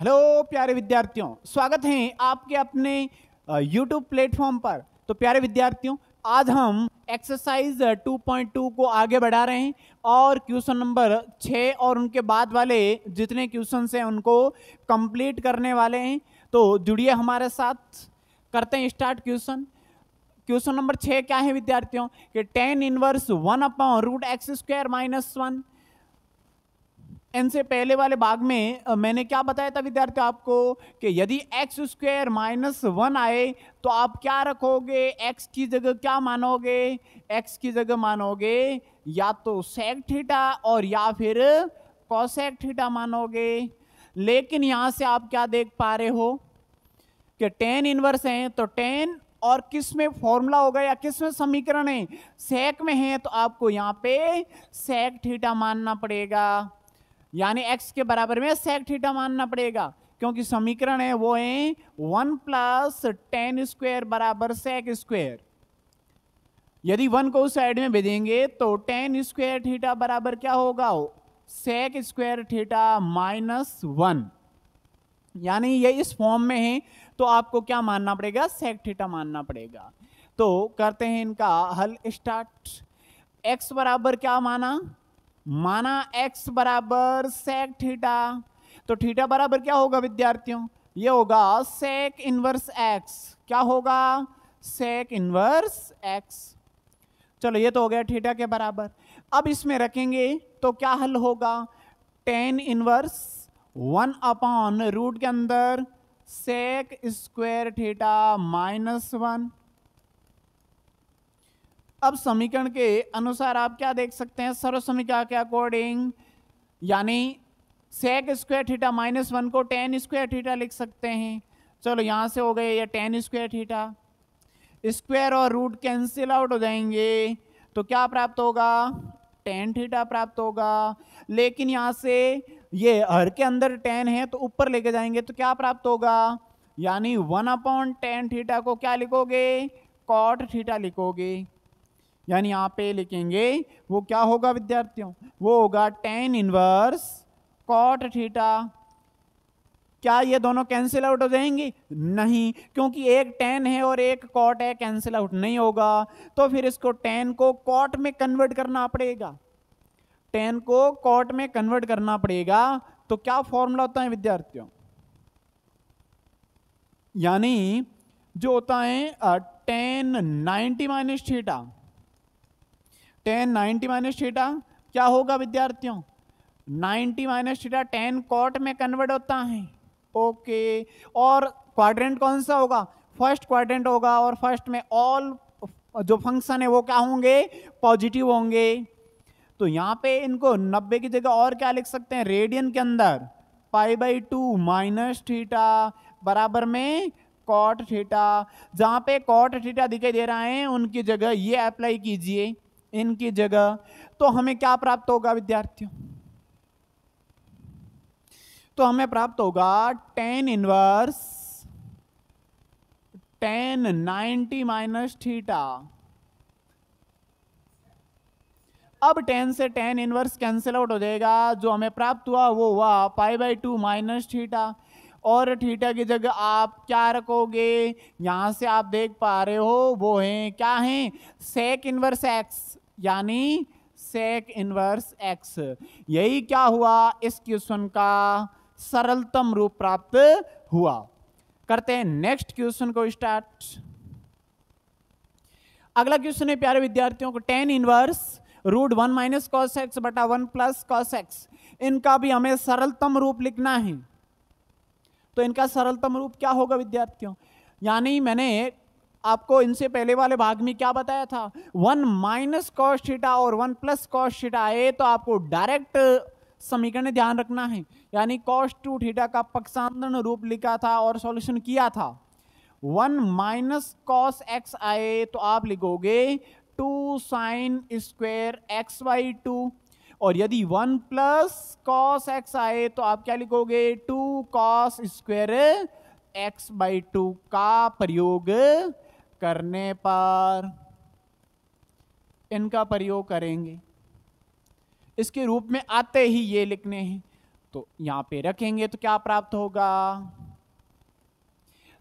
Hello प्यारे विद्यार्थियों, स्वागत है आपके अपने YouTube प्लेटफॉर्म पर। तो प्यारे विद्यार्थियों, आज हम एक्सरसाइज 2.2 को आगे बढ़ा रहे हैं और क्वेश्चन नंबर 6 और उनके बाद वाले जितने क्वेश्चन हैं उनको कंप्लीट करने वाले हैं। तो जुड़िए हमारे साथ, करते हैं स्टार्ट। क्वेश्चन नंबर 6 क्या है विद्यार्थियों कि tan इनवर्स 1/√x² - 1। इनसे पहले वाले भाग में मैंने क्या बताया था विद्यार्थियों आपको कि यदि x² - 1 आए तो आप क्या रखोगे, x की जगह क्या मानोगे, x की जगह मानोगे या तो sec थीटा और या फिर cosec थीटा मानोगे। लेकिन यहां से आप क्या देख पा रहे हो कि tan इनवर्स है तो tan और किस में फॉर्मूला होगा या किस में समीकरण है, sec में है तो आपको यहां पे sec थीटा मानना पड़ेगा, यानी x के बराबर में sec थीटा मानना पड़ेगा क्योंकि समीकरण है वो है 1 + tan² बराबर sec²। यदि 1 को उस साइड में भेजेंगे तो tan² थीटा बराबर क्या होगा, sec² थीटा -1, यानी ये इस फॉर्म में है तो आपको क्या मानना पड़ेगा, sec थीटा मानना पड़ेगा। तो करते हैं इनका हल स्टार्ट। x बराबर क्या माना x बराबर sec थीटा, तो थीटा बराबर क्या होगा विद्यार्थियों, ये होगा sec इनवर्स x। क्या होगा, sec इनवर्स x। चलो ये तो हो गया थीटा के बराबर। अब इसमें रखेंगे तो क्या हल होगा, tan इनवर्स 1/रूट के अंदर sec² थीटा -1। अब समीकरण के अनुसार आप क्या देख सकते हैं, सर्व समीकरण के अकॉर्डिंग, यानी sec² थीटा -1 को tan² थीटा लिख सकते हैं। चलो यहां से हो गए ये tan² थीटा, स्क्वायर और रूट कैंसिल आउट हो जाएंगे तो क्या प्राप्त होगा, tan थीटा प्राप्त होगा। लेकिन यहां से ये हर के अंदर tan है तो ऊपर लेके जाएंगे तो क्या प्राप्त होगा, यानी 1/tan थीटा को क्या लिखोगे, cot थीटा लिखोगे, यानी यहां पे लिखेंगे वो क्या होगा विद्यार्थियों, वो होगा tan इनवर्स cot थीटा। क्या ये दोनों कैंसिल आउट हो जाएंगे, नहीं, क्योंकि एक tan है और एक cot है, कैंसिल आउट नहीं होगा। तो फिर इसको tan को cot में कन्वर्ट करना पड़ेगा, tan को cot में कन्वर्ट करना पड़ेगा। तो क्या फॉर्मूला होता है विद्यार्थियों, यानी जो होता है tan 90 - थीटा, tan 90 - थीटा क्या होगा विद्यार्थियों, 90 - थीटा tan cot में कन्वर्ट होता है। ओके, और क्वाड्रेंट कौन सा होगा, फर्स्ट क्वाड्रेंट होगा, और फर्स्ट में ऑल जो फंक्शन है वो क्या होंगे, पॉजिटिव होंगे। तो यहां पे इनको 90 की जगह और क्या लिख सकते हैं, रेडियन के अंदर π/2 - थीटा बराबर में cot थीटा। जहां पे cot थीटा दिखाई दे रहा है उनकी जगह ये अप्लाई कीजिए, इनकी जगह, तो हमें क्या प्राप्त होगा विद्यार्थियों, तो हमें प्राप्त होगा tan इनवर्स tan 90 - थीटा। अब tan से tan इनवर्स कैंसिल आउट हो जाएगा, जो हमें प्राप्त हुआ वो हुआ π/2 - थीटा, और थीटा की जगह आप क्या रखोगे, यहां से आप देख पा रहे हो वो है क्या है, sec इनवर्स x, यानी sec इनवर्स x। यही क्या हुआ, इस क्वेश्चन का सरलतम रूप प्राप्त हुआ। करते हैं नेक्स्ट क्वेश्चन को स्टार्ट। अगला क्वेश्चन है प्यारे विद्यार्थियों को tan इनवर्स √1 - cos x बटा 1 + cos x। इनका भी हमें सरलतम रूप लिखना है। तो इनका सरलतम रूप क्या होगा विद्यार्थियों, यानी मैंने आपको इनसे पहले वाले भाग में क्या बताया था, 1 - cos थीटा और 1 + cos थीटा आए तो आपको डायरेक्ट समीकरण ध्यान रखना है, यानी cos 2 थीटा का पक्षांतर रूप लिखा था और सॉल्यूशन किया था। 1 - cos x आए तो आप लिखोगे 2 sin² x/2, और यदि 1 + cos x आए तो आप क्या लिखोगे, 2 cos² x/2 का प्रयोग करने पर, इनका प्रयोग करेंगे, इसके रूप में आते ही ये लिखने हैं। तो यहां पे रखेंगे तो क्या प्राप्त होगा,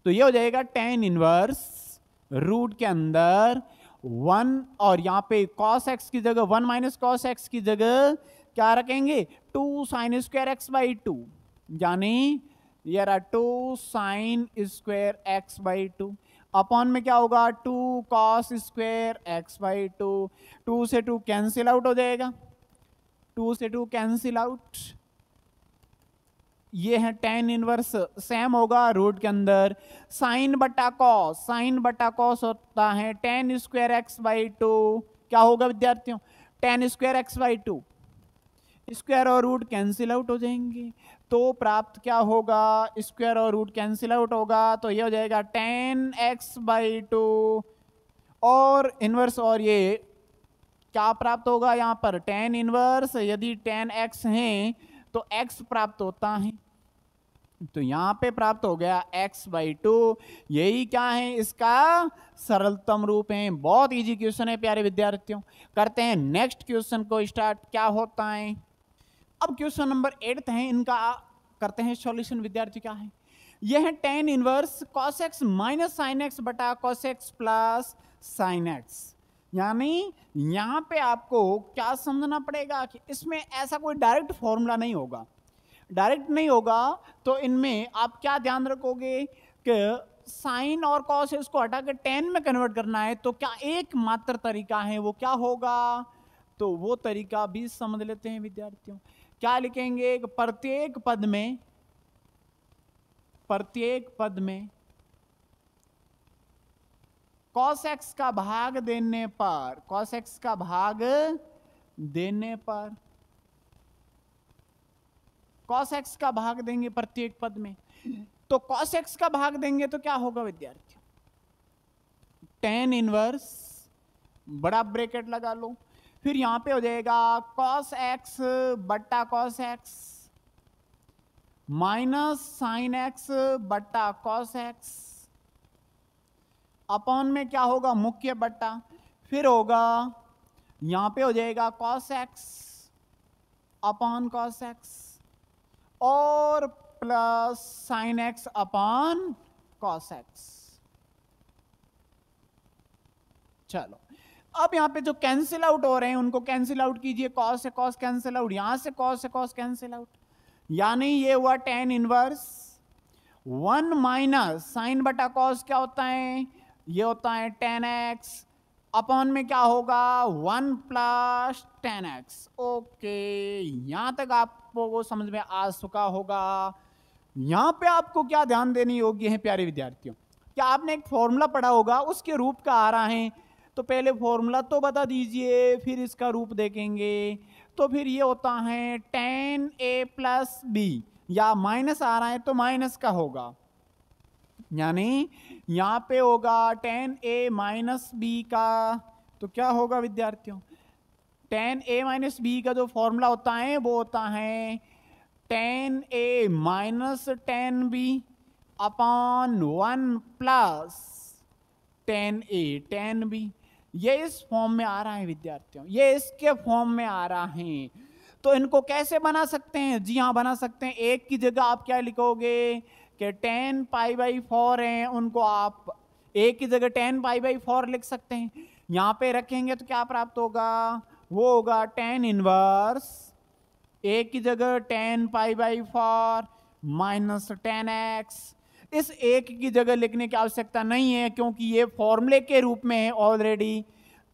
तो ये हो जाएगा tan इनवर्स रूट के अंदर 1, और यहां पे cos x की जगह 1 माइनस cos x की जगह क्या रखेंगे 2 साइन स्क्वायर x बाई 2, यानी ये रहा 2 sine square x by 2 upon में क्या होगा 2 cos स्क्वायर x बाई 2, 2 से 2 कैंसिल आउट हो जाएगा, 2 से 2 कैंसिल आउट, ये है tan इनवर्स सेम होगा रूट के अंदर साइन बटा कॉस, साइन बटा कॉस होता है tan स्क्वायर एक्स बाई 2, क्या होगा विद्यार्थियों tan square x by 2, square और रूट कैंसिल आउट हो जाएंगे, तो प्राप्त क्या होगा स्क्वायर और रूट कैंसिल आउट होगा, तो ये हो जाएगा tan x बाई 2 और इनवर्स, और ये क्या प्राप्त होगा यहाँ पर tan इनवर्स, यदि tan x है तो x प्राप्त होता है, तो यहां पे प्राप्त हो गया x बाई 2, यही क्या है इसका सरलतम रूप है। बहुत इजी क्वेश्चन है प्यारे विद्यार्थियों। करते हैं नेक्स्ट क्वेश्चन को स्टार्ट, क्या होता है। अब क्वेश्चन नंबर 8 है, इनका करते हैं सॉल्यूशन। विद्यार्थी क्या है, यह है tan inverse cos x minus sine x बटा cos x plus sine x, यानी यहां पे आपको क्या समझना पड़ेगा कि इसमें ऐसा कोई डायरेक्ट फॉर्मूला नहीं होगा, डायरेक्ट नहीं होगा, तो इनमें आप क्या ध्यान रखोगे कि साइन और कॉस इसको हटा के tan में कन्वर्ट करना है, तो क्या एकमात्र तरीका है वो क्या होगा, तो वो तरीका भी समझ लेते हैं विद्यार्थियों। क्या लिखेंगे, प्रत्येक पद में cos x का भाग देने पर, cos x का भाग देने पर, cos x का भाग देंगे प्रत्येक पद में, तो cos x का भाग देंगे तो क्या होगा विद्यार्थियों tan इनवर्स, बड़ा ब्रैकेट लगा लो, फिर यहां पे हो जाएगा cos x बट्टा cos x minus sine x बट्टा cos x, अपॉन में क्या होगा मुख्य बट्टा, फिर होगा यहां पे हो जाएगा cos x upon cos x और plus sign x upon cos x। चलो अब यहां पे जो कैंसिल आउट हो रहे हैं उनको कैंसिल आउट कीजिए, cos से cos कैंसिल आउट, यहां से cos कैंसिल आउट, यानी ये हुआ tan इनवर्स 1 माइनस साइन बटा cos क्या होता है, ये होता है tan x अपॉन में क्या होगा 1 प्लस tan x। ओके, यहां तक आपको वो समझ में आ चुका होगा। यहां पे आपको क्या ध्यान देनी होगी है प्यारे विद्यार्थियों, क्या आपने एक फॉर्मूला पढ़ा होगा उसके रूप का आ रहा है, तो पहले फॉर्मूला तो बता दीजिए फिर इसका रूप देखेंगे, तो फिर ये होता है tan a प्लस बी, या माइनस आ रहा है तो माइनस का होगा, यानी यहां पे होगा tan a माइनस बी का, तो क्या होगा विद्यार्थियों tan a माइनस बी का जो फॉर्मूला होता है वो होता है tan a minus tan b upon 1 plus tan b, ये इस फॉर्म में आ रहा है विद्यार्थियों, ये इसके फॉर्म में आ रहा है। तो इनको कैसे बना सकते हैं, जी हाँ बना सकते हैं। एक की जगह आप क्या लिखोगे कि tan पाई बाई 4 है, उनको आप एक की जगह tan पाई बाई 4 लिख सकते हैं, यहां पे रखेंगे तो क्या प्राप्त होगा, वो होगा tan इनवर्स एक की जगह tan pi by 4 minus tan x। इस एक की जगह लिखने की आवश्यकता नहीं है क्योंकि ये फॉर्मूले के रूप में है ऑलरेडी,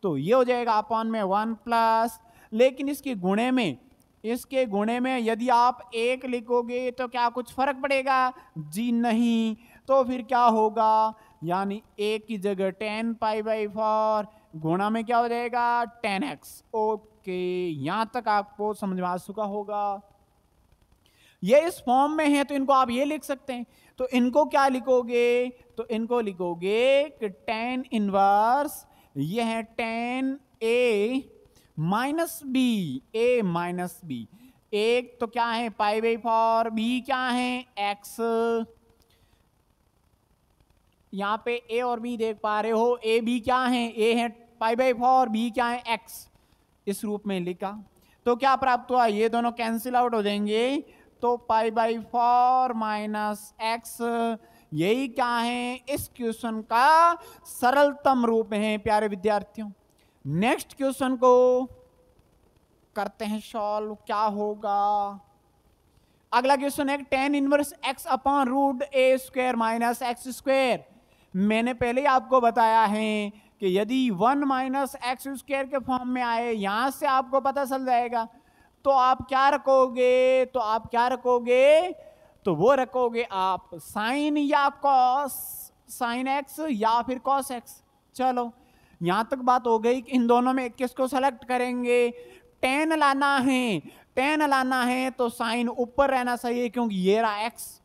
तो ये हो जाएगा अपॉन में 1 प्लस, लेकिन इसके गुणे में यदि आप एक लिखोगे तो क्या कुछ फर्क पड़ेगा, जी नहीं, तो फिर क्या होगा, यानी एक की जगह tan पाई बाई 4 गुणा में क्या हो जाएगा tan x। ओके, यहां तक आपको समझ में आ चुका होगा। ये इस फॉर्म में है तो इनको आप ये लिख सकते हैं, तो इनको क्या लिखोगे, तो इनको लिखोगे कि tan इनवर्स ये है tan a minus B, a minus B, एक तो क्या है पाई बाई 4, बी क्या है x, यहां पे a और b देख पा रहे हो, a b क्या है, a है पाई बाई 4, b क्या है x, इस रूप में लिखा, तो क्या प्राप्त हुआ, ये दोनों कैंसिल आउट हो जाएंगे, तो पाई बाई 4 माइनस एक्स, यही क्या है इस क्वेश्चन का सरलतम रूप है प्यारे विद्यार्थियों। नेक्स्ट क्वेश्चन को करते हैं सॉल्व, क्या होगा। अगला क्वेश्चन है tan inverse x upon root a square minus x square. मैंने पहले ही आपको बताया है कि यदि 1 माइनस एक्स स्क्वायर के फॉर्म में आए, यहां से आपको पता चल जाएगा, तो आप क्या रखोगे, तो वो रखोगे आप साइन या कॉस, साइन एक्स या फिर कॉस एक्स। चलो यहां तक बात हो गई कि इन दोनों में किसको सेलेक्ट करेंगे। टेन लाना है तो साइन ऊपर रहना चाहिए, क्योंकि ये रहा एक्स,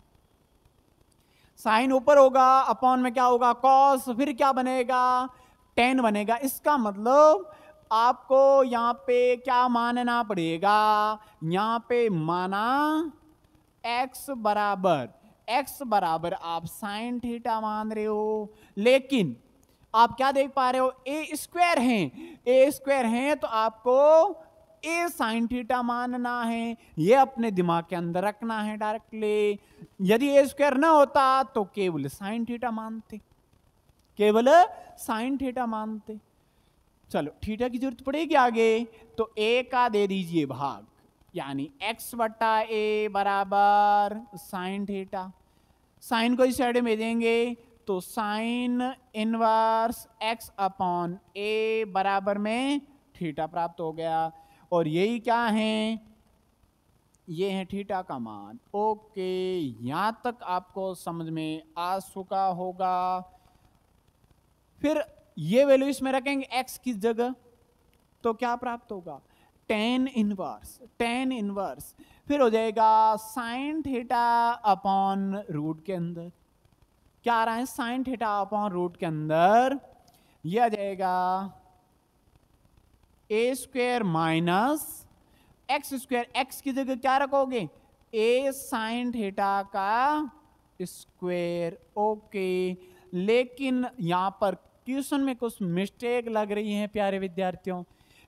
साइन ऊपर होगा, अपॉन में क्या होगा कॉस, फिर क्या बनेगा टेन बनेगा। इसका मतलब आपको यहां पे क्या मानना पड़ेगा, यहां पे माना x बराबर आप साइन थीटा मान रहे हो, लेकिन आप क्या देख पा रहे हो ए स्क्वायर है तो आपको ए साइन थीटा मानना है, ये अपने दिमाग के अंदर रखना है डायरेक्टली। यदि ए स्क्वायर ना होता तो केवल साइन थीटा मानते, चलो थीटा की जरूरत पड़ेगी आगे, तो ए का दे दीजिए भाग, यानी x बटा ए बराबर साइन थीटा। साइन को इस साइड में देंगे तो साइन इनवर्स x अपॉन ए बराबर में थीटा प्राप्त हो गया, और यही क्या है, ये है थीटा का मान। ओके, यहां तक आपको समझ में आ चुका होगा। फिर ये वैल्यू इसमें रखेंगे x की जगह, तो क्या प्राप्त होगा टेन इनवर्स, फिर हो जाएगा साइन थीटा अपॉन रूट के अंदर, क्या आ रहा है साइन थीटा अपॉन रूट के अंदर, यह आ जाएगा a square minus x square, x की जगह क्या रखोगे ए साइन थीटा का स्क्वायर। ओके, लेकिन यहां पर क्वेश्चन में कुछ मिस्टेक लग रही है प्यारे विद्यार्थियों,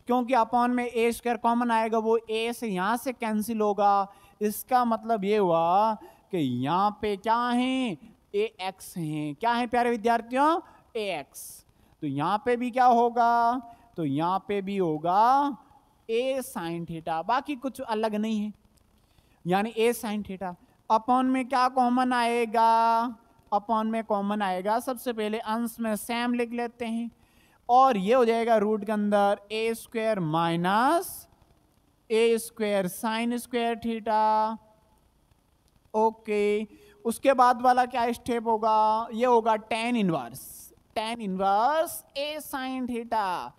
क्योंकि अपॉन में ए स्क्वायर कॉमन आएगा, वो ए से यहां से कैंसिल होगा। इसका मतलब ये हुआ कि यहां पे क्या है ए एक्स है, क्या है प्यारे विद्यार्थियों ए एक्स, तो यहां पे भी क्या होगा, तो यहां पे भी होगा ए साइन थीटा, बाकी कुछ अलग नहीं है, यानी ए साइन थीटा। अपॉन में क्या कॉमन आएगा, अपॉन में कॉमन आएगा, सबसे पहले अंश में सेम लिख लेते हैं, और ये हो जाएगा रूट के अंदर a square minus a square sine square theta. Okay, उसके बाद वाला क्या स्टेप होगा, ये होगा tan inverse a sine theta.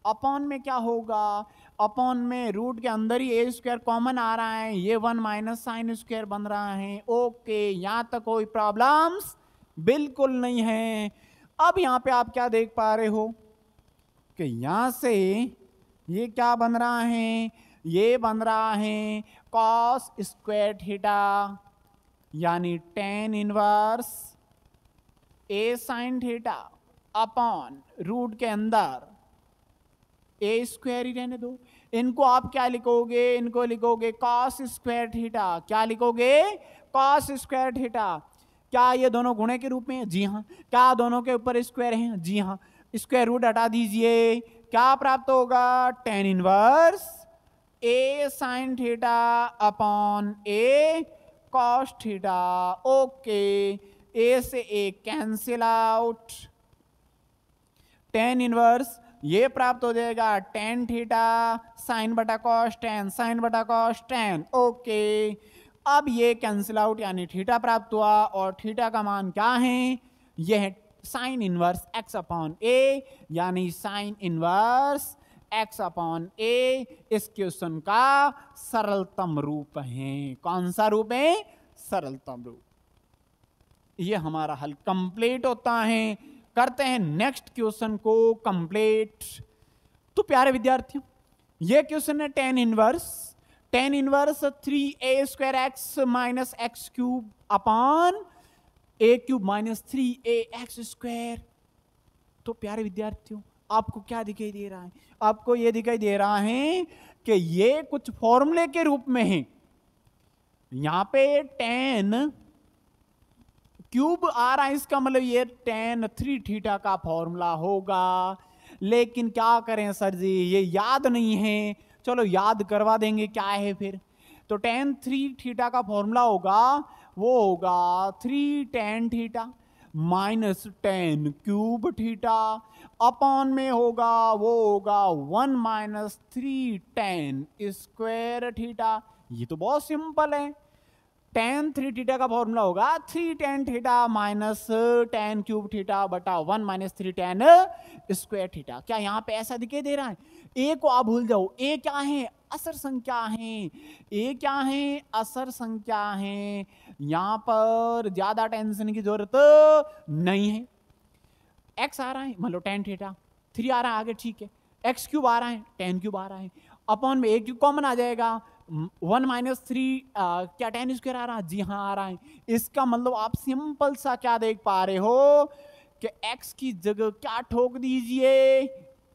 Upon में क्या होगा, अपॉन में रूट के अंदर ही ए स्क्वायर कॉमन आ रहा है, ये 1 माइनस साइन स्क्वायर बन रहा है। ओके, यहां तक कोई प्रॉब्लम्स बिल्कुल नहीं है। अब यहां पे आप क्या देख पा रहे हो कि यहां से ये क्या बन रहा है, ये बन रहा है कॉस स्क्वायर थीटा, यानी ten inverse a sine theta upon root के अंदर ए स्क्वायर ही रहने दो। इनको आप क्या लिखोगे, इनको लिखोगे कॉस स्क्वायर थीटा। क्या लिखोगे कॉस स्क्वायर थीटा। क्या ये दोनों गुणे के रूप में है, जी हाँ। क्या दोनों के ऊपर स्क्वायर हैं, जी हाँ। स्क्वायर रूट हटा दीजिए, क्या प्राप्त होगा tan inverse a sine theta upon A cos theta. Okay, ए से ए कैंसिल आउट, टेन इनवर्स ये प्राप्त हो जाएगा टेन थीटा साइन बटा कॉस टेन, साइन बटा कॉस टेन। ओके, अब ये कैंसिल आउट, यानी थीटा प्राप्त हुआ, और थीटा का मान क्या है, ये है साइन इनवर्स एक्स अपॉन ए, यानी साइन इनवर्स एक्स अपॉन ए इस क्वेश्चन का सरलतम रूप है। कौन सा रूप है, सरलतम रूप। ये हमारा हल कंप्लीट होता है। करते हैं नेक्स्ट क्वेश्चन को कंप्लीट। तो प्यारे विद्यार्थियों, ये क्वेश्चन है tan inverse 3a square x minus x cube upon a cube minus 3a x square. तो प्यारे विद्यार्थियों, आपको क्या दिखाई दे रहा है, आपको ये दिखाई दे रहा है कि ये कुछ फॉर्मूले के रूप में है। यहां पे टेन क्यूब आ रहा है, इसका मतलब ये टेन 3 थीटा का फॉर्मूला होगा। लेकिन क्या करें सर जी, ये याद नहीं है, चलो याद करवा देंगे क्या है फिर। तो टेन 3 थीटा का फॉर्मूला होगा, वो होगा 3 tan theta minus 10 cube theta upon में होगा, वो होगा 1 माइनस 3 टेन स्क्वायर थीटा। ये तो बहुत सिंपल है। टेन 3 थीटा का फॉर्मूला होगा 3 tan theta minus 10 cube theta बटा 1 माइनस 3 टेन स्क्वायर थीटा। क्या यहां पे ऐसा दिखाई दे रहा है? ए को आप भूल जाओ, ए क्या है? असर संख्या है। ए क्या है? असर संख्या है। यहां पर ज्यादा टेंशन की जरूरत नहीं है। एक्स आ रहा है, मान लो टेन थीटा, 3 आ रहा है आगे, ठीक है। एक्स क्यूब आ रहा है, 10 क्यूब आ रहा है, अपॉन में ए क्यूब कॉमन आ जाएगा, 1 माइनस 3 क्या 10 स्क्वायर आ रहा है? जी हाँ आ रहा है। इसका मतलब आप सिंपल सा क्या देख पा रहे हो कि x की जगह क्या ठोक दीजिए,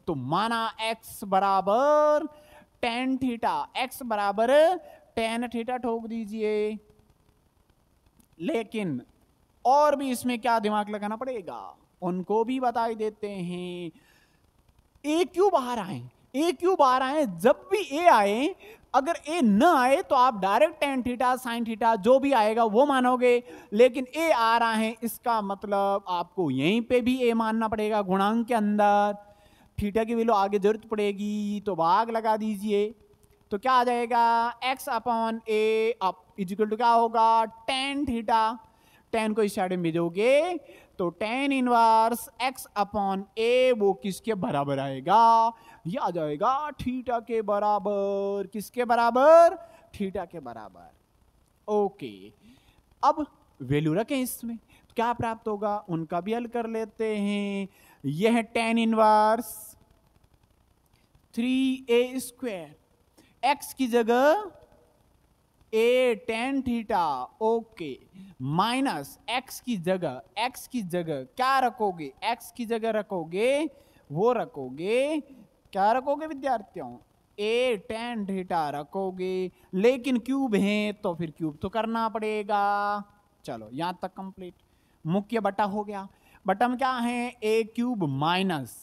तो माना x बराबर टेन थीटा, x बराबर टेन थीटा ठोक दीजिए। लेकिन और भी इसमें क्या दिमाग लगाना पड़ेगा, उनको भी बता देते हैं। ए क्यूब आ रहा है, ए क्यूब आ रहा है, जब भी ए आए, अगर ए न आए तो आप direct tan theta sine theta जो भी आएगा वो मानोगे। लेकिन ए आ रहा है, इसका मतलब आपको यहीं पे भी ए मानना पड़ेगा गुणांक के अंदर। थीटा की वैल्यू आगे जरूरत पड़ेगी तो भाग लगा दीजिए, तो क्या आ जाएगा? x upon A up equal to क्या होगा? Tan theta. टेन को इस साइड में भेजोगे तो टेन इनवर्स x अपॉन ए वो किसके बराबर आएगा? ये आ जाएगा थीटा के बराबर। किसके बराबर? थीटा के बराबर। ओके, अब वैल्यू रखें इसमें तो क्या प्राप्त होगा, उनका भी हल कर लेते हैं। यह है tan inverse 3a square, x की जगह a tan theta, okay, minus x की जगह क्या रखोगे? x की जगह रखोगे, वो रखोगे, क्या रखोगे विद्यार्थियों? ए टेन थीटा रखोगे। लेकिन क्यूब है तो फिर क्यूब तो करना पड़ेगा। चलो यहां तक कंप्लीट। मुख्य बटा हो गया। बटा में क्या है? ए क्यूब माइनस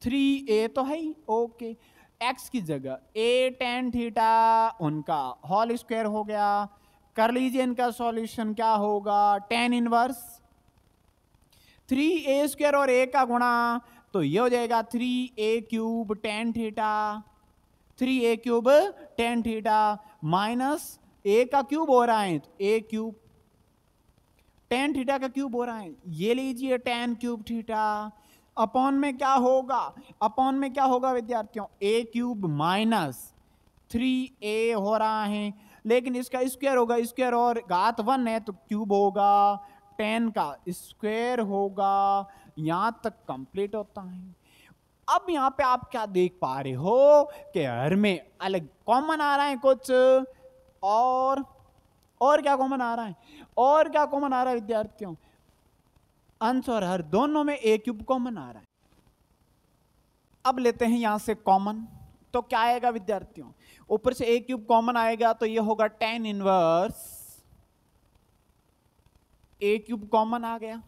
3a तो है ही, ओके, x की जगह ए टेन थीटा उनका होल स्क्वायर हो गया। कर लीजिए इनका सॉल्यूशन, क्या होगा? टेन इनवर्स 3a स्क्वायर और a का गुणा, तो ये हो जाएगा 3a cube tan theta, 3a cube ten theta minus a का क्यूब हो रहा है तो a क्यूब टेन थीटा का क्यूब हो रहा है, ये लीजिए टेन क्यूब थीटा। अपॉन में क्या होगा? अपॉन में क्या होगा विद्यार्थियों? a क्यूब माइनस 3a हो रहा है, लेकिन इसका स्क्वायर होगा, स्क्वायर और घात 1 है तो क्यूब होगा, 10 का स्क्वायर होगा। यहां तक कंप्लीट होता है। अब यहां पे आप क्या देख पा रहे हो कि हर में अलग कॉमन आ रहा है कुछ, और क्या कॉमन आ रहा है? और क्या कॉमन आ रहा है विद्यार्थियों? अंश और हर दोनों में a क्यूब कॉमन आ रहा है। अब लेते हैं यहां से कॉमन, तो क्या आएगा विद्यार्थियों? ऊपर से a क्यूब कॉमन आएगा तो ये होगा tan inverse a cube common आ गया।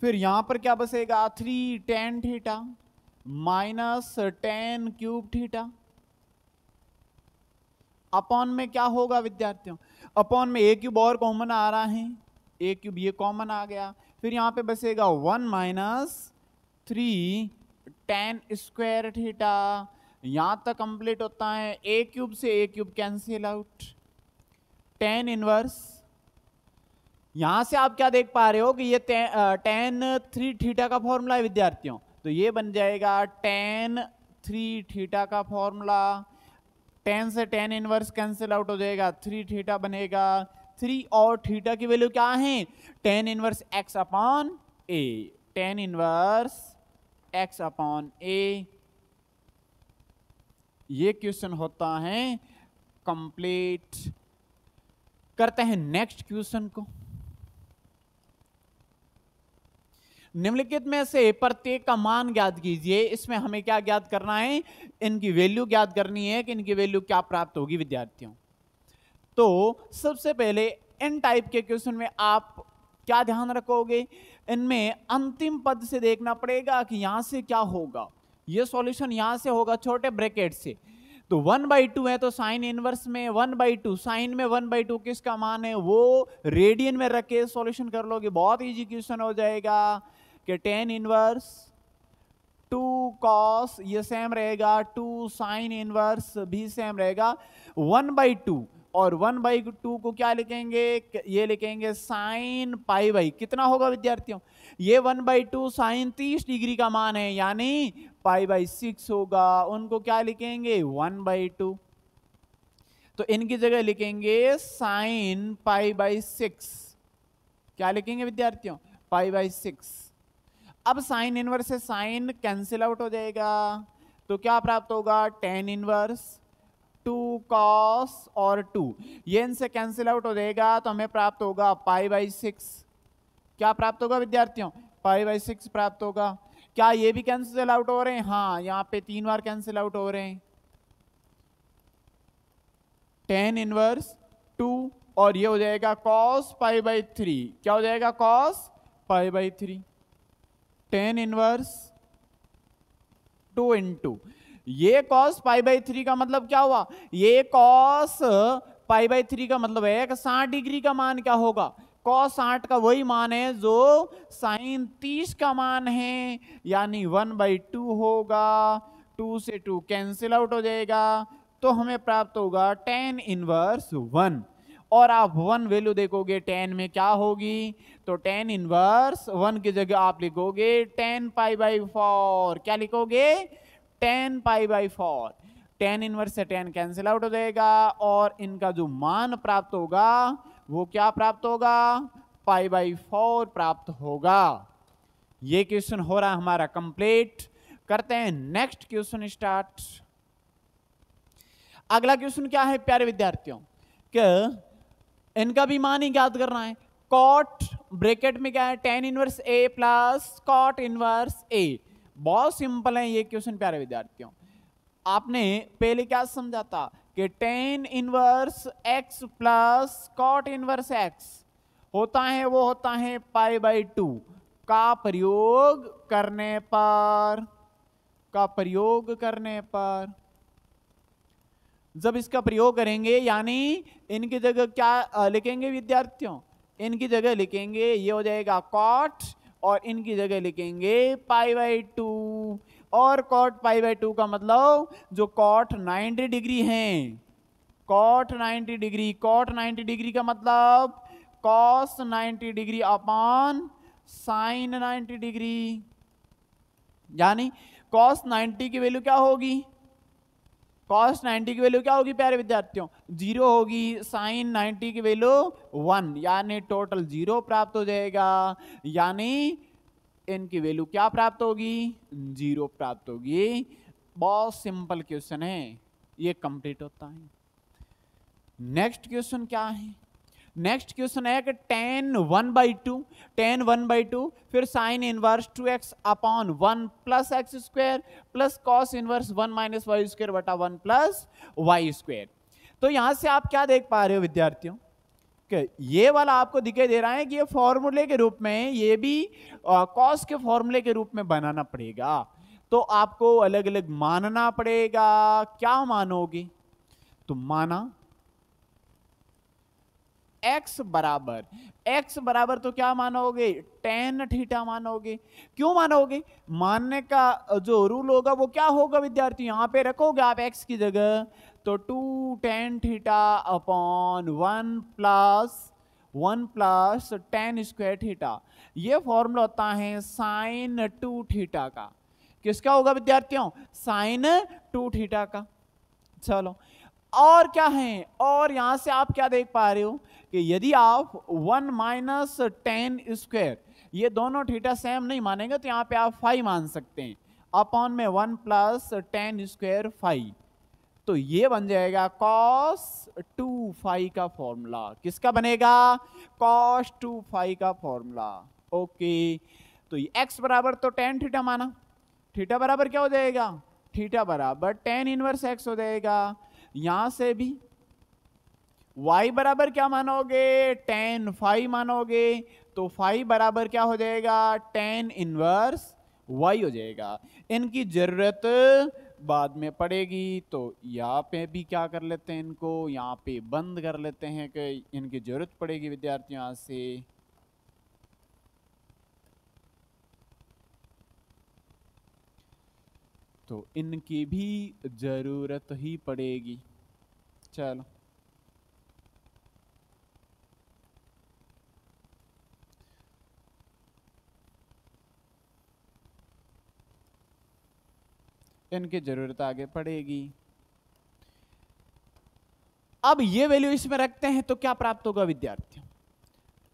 फिर यहां पर क्या बसेगा? 3 tan theta minus 10 cube theta. Upon में क्या होगा विद्यार्थियों? अपॉन में a क्यूब और कॉमन आ रहा है, a क्यूब ये कॉमन आ गया। फिर यहां पे बसेगा 1 माइनस 3 टेन स्क्वायर थीटा। यहां तक कंप्लीट होता है। a क्यूब से a cube cancel out, tan inverse. यहां से आप क्या देख पा रहे हो कि ये टेन 3 थीटा का फॉर्मूला है विद्यार्थियों, तो ये बन जाएगा टेन 3 थीटा का फॉर्मूला। 10 से 10 इनवर्स कैंसिल आउट हो जाएगा, 3 थीटा बनेगा। 3 और थीटा की वैल्यू क्या है? टेन इनवर्स x अपॉन ए, टेन इनवर्स x अपॉन ए। ये क्वेश्चन होता है कंप्लीट। करते हैं नेक्स्ट क्वेश्चन को। निम्नलिखित में से प्रत्येक का मान ज्ञात कीजिए। इसमें हमें क्या ज्ञात करना है? इनकी वैल्यू ज्ञात करनी है कि इनकी वैल्यू क्या प्राप्त होगी विद्यार्थियों। तो सबसे पहले इन टाइप के क्वेश्चन में आप क्या ध्यान रखोगे, इनमें अंतिम पद से देखना पड़ेगा कि यहां से क्या होगा, ये सॉल्यूशन यहां से होगा छोटे ब्रैकेट से। तो 1/2 है तो साइन इनवर्स में 1/2, साइन में 1/2 किसका मान है वो रेडियन में रख के सॉल्यूशन कर लोगे, बहुत इजी क्वेश्चन हो जाएगा कि tan इनवर्स 2 cos ये सेम रहेगा, 2 साइन इनवर्स भी सेम रहेगा, 1/2 और 1/2 को क्या लिखेंगे, ये लिखेंगे साइन पाई बाई कितना होगा विद्यार्थियों, ये 1/2 साइन 30 डिग्री का मान है यानी π/6 होगा, उनको क्या लिखेंगे 1/2, तो इनकी जगह लिखेंगे साइन π/6, क्या लिखेंगे विद्यार्थियों π/6। अब साइन इनवर्स से साइन कैंसिल आउट हो जाएगा, तो क्या प्राप्त होगा tan इनवर्स 2 cos और 2 ये इनसे कैंसिल आउट हो जाएगा, तो हमें प्राप्त होगा π/6, क्या प्राप्त होगा विद्यार्थियों π/6 प्राप्त होगा। क्या ये भी कैंसिल आउट हो रहे हैं, हाँ यहाँ पे 3 बार कैंसिल आउट हो रहे हैं, tan इनवर्स 2 और ये हो जाएगा cos π/3, क्या हो जाएगा cos π/3, tan इनवर्स 2 into ये cos π/3 का मतलब क्या हुआ, ये cos π/3 का मतलब है कि 60 डिग्री का मान क्या होगा, cos 60 का वही मान है जो साइन 30 का मान है यानी 1/2 होगा, 2 से 2 कैंसिल आउट हो जाएगा, तो हमें प्राप्त होगा tan इनवर्स 1, और आप 1 वैल्यू देखोगे tan में क्या होगी, तो tan इनवर्स 1 की जगह आप लिखोगे tan π/4, क्या लिखोगे tan π/4, tan इनवर्स से tan कैंसिल आउट हो जाएगा और इनका जो मान प्राप्त होगा वो क्या प्राप्त होगा π/4 प्राप्त होगा। ये क्वेश्चन हो रहा है हमारा कंप्लीट, करते हैं नेक्स्ट क्वेश्चन स्टार्ट। अगला क्वेश्चन क्या है प्यारे विद्यार्थियों, कि इनका भी मान ही ज्ञात करना है, कॉट ब्रैकेट में क्या है tan inverse a plus cot inverse a, बहुत सिंपल है ये क्वेश्चन प्यारे विद्यार्थियों। आपने पहले क्या समझा था कि tan inverse x plus cot inverse x होता है वो होता है π/2 का प्रयोग करने पर, जब इसका प्रयोग करेंगे यानी इनकी जगह क्या लिखेंगे विद्यार्थियों, इनकी जगह लिखेंगे ये हो जाएगा कॉट और इनकी जगह लिखेंगे π/2, और कॉट π/2 का मतलब जो कॉट 90 डिग्री हैं, कॉट 90 डिग्री का मतलब cos 90 degree upon sine 90 degree, यानी कॉस 90 की वैल्यू क्या होगी, कॉस 90 की वैल्यू क्या होगी प्यारे विद्यार्थियों 0 होगी, साइन 90 की वैल्यू 1 यानी टोटल 0 प्राप्त हो जाएगा, यानी इनकी वैल्यू क्या प्राप्त होगी 0 प्राप्त होगी। बहुत सिंपल क्वेश्चन है, ये कंप्लीट होता है। नेक्स्ट क्वेश्चन क्या है, नेक्स्ट क्वेश्चन है कि tan 1/2 फिर sine inverse 2x upon 1 plus X square plus cos inverse 1 minus Y square बटा 1 प्लस वाई स्क्वायर। तो यहां से आप क्या देख पा रहे हो विद्यार्थियों कि ये वाला आपको दिखाई दे रहा है कि ये फॉर्मूले के रूप में, ये भी कॉस के फॉर्मूले के रूप में बनाना पड़ेगा, तो आपको अलग अलग मानना पड़ेगा। क्या मानोगे, तो माना x बराबर तो क्या मानोगे tan थीटा मानोगे। क्यों मानोगे, मानने का जो रूल होगा वो क्या होगा विद्यार्थी, यहां पे रखोगे आप x की जगह, तो 2 tan theta upon 1 plus tan square theta, ये फॉर्मूला होता है साइन 2 थीटा का। किसका होगा विद्यार्थियों, साइन 2 थीटा का। चलो और क्या है, और यहां से आप क्या देख पा रहे हो कि यदि आप 1 माइनस tan स्क्वायर, ये दोनों थीटा सेम नहीं मानेंगे तो यहां पे आप 5 मान सकते हैं, अपॉन में 1 प्लस tan स्क्वायर 5, तो ये बन जाएगा cos 2 phi का फॉर्मूला। किसका बनेगा, cos 2 phi का फॉर्मूला। ओके, तो ये x बराबर तो tan थीटा माना, थीटा बराबर क्या हो जाएगा, थीटा बराबर tan इनवर्स x हो जाएगा। यहां से भी y बराबर क्या मानोगे, tan फाइव मानोगे, तो फाइव बराबर क्या हो जाएगा, tan इनवर्स y हो जाएगा। इनकी जरूरत बाद में पड़ेगी, तो यहाँ पे भी क्या कर लेते हैं, इनको यहाँ पे बंद कर लेते हैं कि इनकी जरूरत पड़ेगी विद्यार्थियों यहाँ से। तो इनकी भी जरूरत ही पड़ेगी। चलो इनकी जरूरत आगे पड़ेगी। अब ये वैल्यू इसमें रखते हैं तो क्या प्राप्त होगा विद्यार्थियों,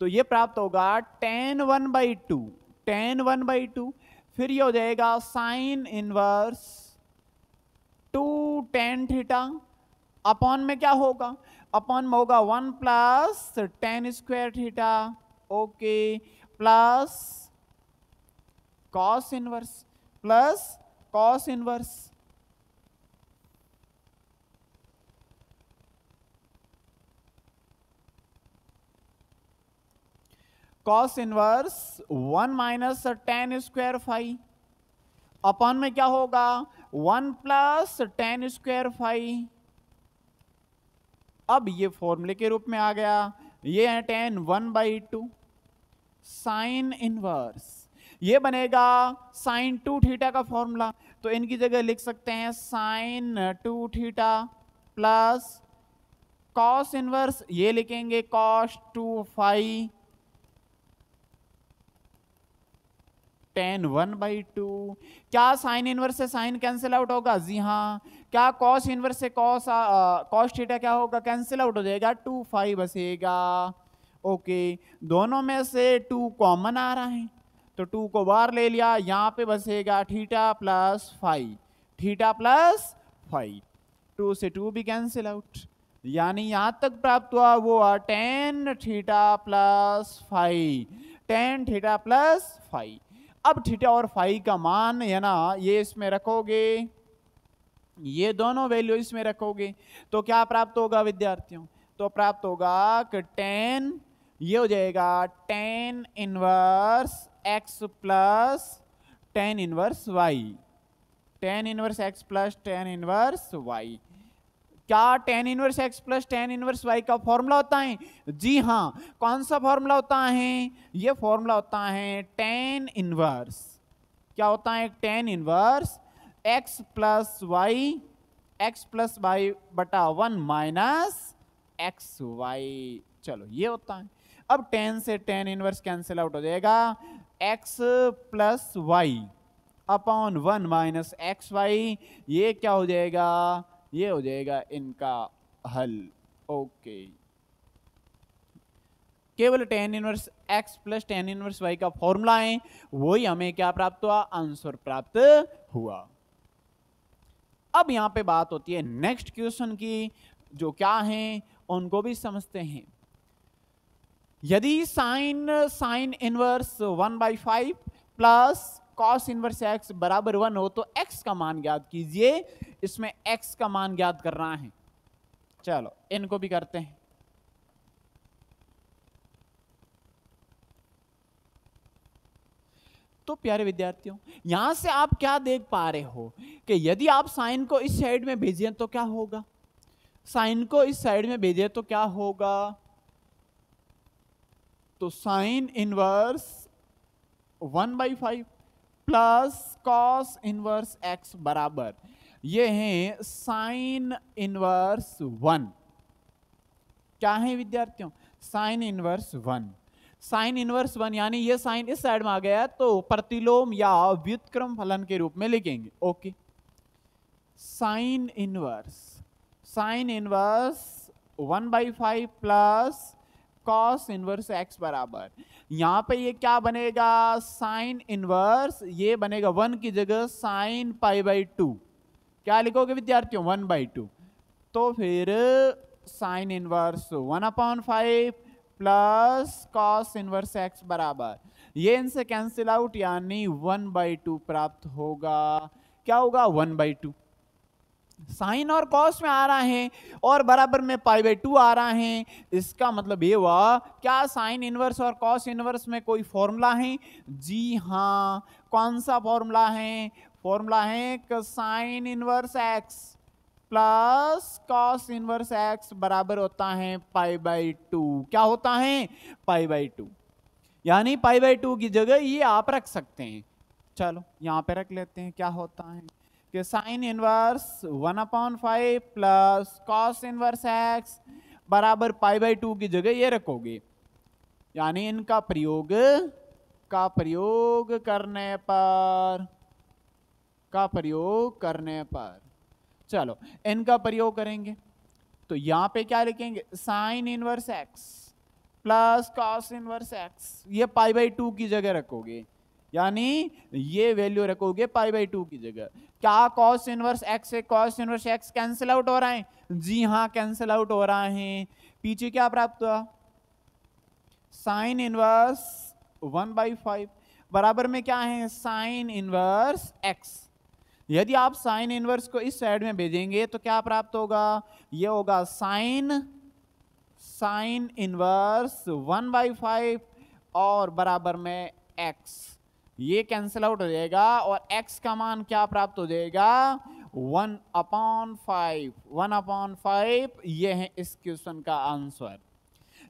तो ये प्राप्त होगा tan 1/2, tan 1/2, फिर ये हो जाएगा sine inverse 2 tan theta, upon में क्या होगा, अपॉन में होगा 1 plus tan square theta, okay, plus cos inverse, plus cos inverse, cos inverse 1 minus tan square five, upon में क्या होगा 1 प्लस tan स्क्वायर फाइव। अब ये फॉर्मूले के रूप में आ गया, ये है tan 1/2 साइन इनवर्स, ये बनेगा साइन 2 थीटा का फॉर्मूला, तो इनकी जगह लिख सकते हैं sine 2 theta plus cos inverse, ये लिखेंगे कॉस 2 फाइव tan 1/2। क्या साइन इनवर्स से साइन कैंसिल आउट होगा, जी हाँ। क्या कॉस इनवर्स से कॉस थीटा क्या होगा, कैंसिल आउट हो जाएगा, 2 फाइव बचेगा, ओके। दोनों में से 2 कॉमन आ रहा है, तो 2 को बाहर ले लिया, यहाँ पे बचेगा theta plus five, theta plus five, 2 से 2 भी कैंसिल आउट, यानी यहां तक प्राप्त हुआ वो tan theta plus five, tan theta plus five. अब थीटा और फाइव का मान है ना, ये इसमें रखोगे, ये दोनों वैल्यू इसमें रखोगे, तो क्या प्राप्त होगा विद्यार्थियों, तो प्राप्त होगा कि tan, ये हो जाएगा tan inverse x plus tan inverse y, tan inverse x plus tan inverse y। क्या tan inverse x plus tan inverse y का फॉर्मूला होता है, जी हाँ। कौन सा फॉर्मूला होता है, ये फॉर्मूला होता है tan इनवर्स, क्या होता है, tan inverse x plus y बटा 1 माइनस एक्स वाई, चलो ये होता है। अब tan से tan इनवर्स कैंसिल आउट हो जाएगा, x plus Y upon 1 minus x Y, ये क्या हो जाएगा, ये हो जाएगा इनका हल, ओके। केवल tan inverse x plus tan inverse y का फॉर्मूला है, वही हमें क्या प्राप्त हुआ, आंसर प्राप्त हुआ। अब यहां पे बात होती है नेक्स्ट क्वेश्चन की, जो क्या है उनको भी समझते हैं। यदि sine inverse 1/5 plus cos inverse x बराबर 1 हो तो x का मान ज्ञात कीजिए, इसमें x का मान ज्ञात करना है। चलो इनको भी करते हैं। तो प्यारे विद्यार्थियों, यहां से आप क्या देख पा रहे हो कि यदि आप साइन को इस साइड में भेजें तो क्या होगा, साइन को इस साइड में भेजें तो क्या होगा, तो sine inverse 1/5 plus cos inverse x बराबर, ये है साइन इनवर्स 1, क्या है विद्यार्थियों, साइन इनवर्स 1, साइन इनवर्स 1, यानी ये साइन इस साइड में आ गया तो प्रतिलोम या व्युत्क्रम फलन के रूप में लिखेंगे, okay. Sine inverse 1/5 plus cos inverse x बराबर, यहां पे ये क्या बनेगा, साइन इनवर्स, ये बनेगा 1 की जगह साइन π/2, क्या लिखोगे विद्यार्थियों, 1/2, तो फिर sine inverse 1/5 plus cos inverse x बराबर, ये इनसे कैंसिल आउट, यानी 1/2 प्राप्त होगा, क्या होगा 1/2, साइन और कॉस में आ रहा है और बराबर में π/2 आ रहा है। इसका मतलब ये हुआ, क्या साइन इनवर्स और कॉस इनवर्स में कोई फॉर्मूला है? जी हाँ। कौन सा फॉर्मूला है? फॉर्मूला है कि sine inverse x plus cos inverse x बराबर होता है π/2। क्या होता है? π/2। यानी π/2 की जगह ये आप रख सकते हैं। चलो यहां पे रख लेते हैं। क्या होता है कि sine inverse 1/5 plus cos inverse x बराबर π/2 की जगह ये रखोगे। यानी इनका प्रयोग करने पर चलो इनका प्रयोग करेंगे तो यहां पे क्या लिखेंगे? Sine inverse x plus cos inverse x, ये π/2 की जगह रखोगे। यानी ये वैल्यू रखोगे π/2 की जगह। क्या कॉस इनवर्स x से cos inverse x cancel out हो रहा है? जी हाँ, कैंसिल आउट हो रहा है। पीछे क्या प्राप्त हुआ? साइन इनवर्स 1/5 बराबर में क्या है? Sine inverse x। यदि आप साइन इनवर्स को इस साइड में भेजेंगे तो क्या प्राप्त होगा? ये होगा साइन इनवर्स 1/5 और बराबर में x। ये कैंसिल आउट हो जाएगा और x का मान क्या प्राप्त हो जाएगा? 1/5। 1/5 ये है इस क्वेश्चन का आंसर।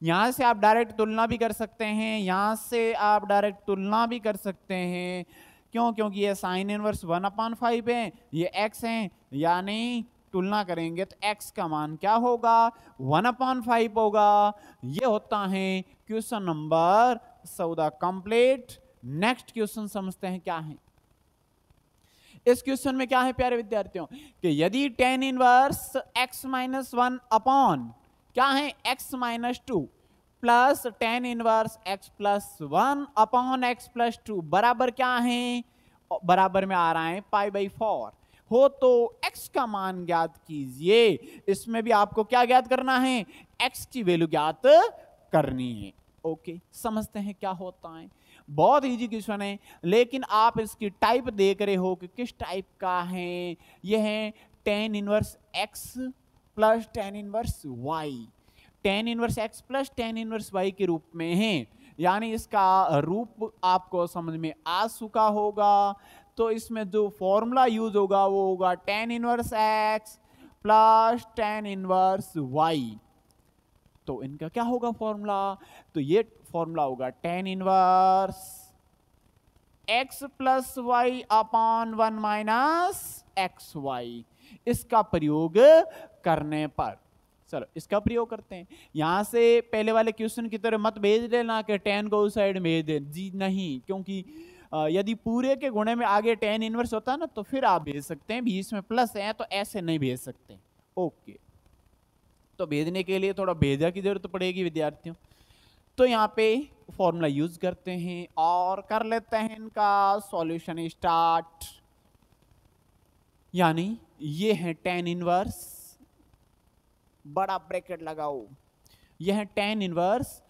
यहां से आप डायरेक्ट तुलना भी कर सकते हैं, यहां से आप डायरेक्ट तुलना भी कर सकते हैं। क्यों? क्योंकि ये साइन इनवर्स 1/5 है, ये x है। यानी तुलना करेंगे तो x का मान क्या होगा? 1/5 होगा। ये होता है question number 14 complete. Next question समझते हैं क्या है। इस क्वेश्चन में क्या है प्यारे विद्यार्थियों कि यदि tan inverse x minus 1 upon क्या है x-2 plus tan inverse x plus 1 upon x plus 2 बराबर क्या है? बराबर में आ रहा है π/4 हो तो x का मान ज्ञात कीजिए। इसमें भी आपको क्या ज्ञात करना है? x की वैल्यू ज्ञात करनी है। ओके, समझते हैं क्या होता है। बहुत इजी क्वेश्चन है, लेकिन आप इसकी टाइप देख रहे हो कि किस टाइप का है। यह है tan inverse x plus tan inverse y। tan inverse x plus tan inverse y के रूप में है। यानी इसका रूप आपको समझ में आ चुका होगा। तो इसमें जो फॉर्मूला यूज होगा वो होगा tan inverse x plus tan inverse y। तो इनका क्या होगा फॉर्मूला? तो ये फॉर्मूला होगा tan inverse x plus y upon 1 minus xy। इसका प्रयोग करने पर चलो इसका प्रयोग करते हैं। यहां से पहले वाले क्वेश्चन की तरह मत भेज देना कि tan को उस साइड भेज दे। जी नहीं, क्योंकि यदि पूरे के गुणे में आगे tan इनवर्स होता है ना तो फिर आप भेज सकते हैं, बीच में प्लस है तो ऐसे नहीं भेज सकते। ओके, तो भेजने के लिए थोड़ा भेजा की जरूरत पड़ेगी विद्यार्थियों। तो यहाँ पे फॉर्मूला यूज करते हैं और कर लेते हैं इनका सॉल्यूशन स्टार्ट। यानी ये है tan इनवर्स, बड़ा ब्रैकेट लगाओ, यह है tan इनवर्स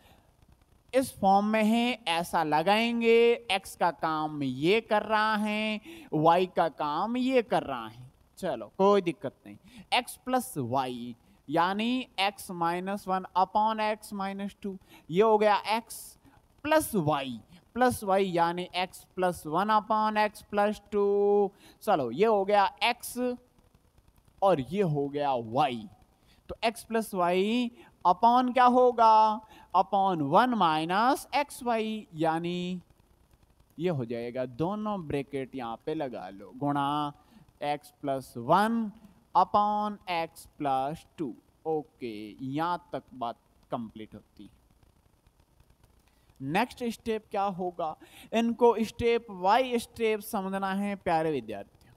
इस फॉर्म में है, ऐसा लगाएंगे। x का काम ये कर रहा है, y का काम ये कर रहा है। चलो कोई दिक्कत नहीं। x प्लस वाई यानी x minus 1 upon x minus 2, ये हो गया x प्लस वाई यानी x plus 1 upon x plus 2। चलो ये हो गया x और ये हो गया y। तो x प्लस वाई अपॉन क्या होगा? अपॉन 1 माइनस एक्स वाई, यानी ये हो जाएगा, दोनों ब्रैकेट यहां पे लगा लो, गुणा x plus 1 upon x plus 2। Okay, यहां तक बात कंप्लीट होती। नेक्स्ट स्टेप क्या होगा? इनको स्टेप बाय स्टेप समझना है प्यारे विद्यार्थियों।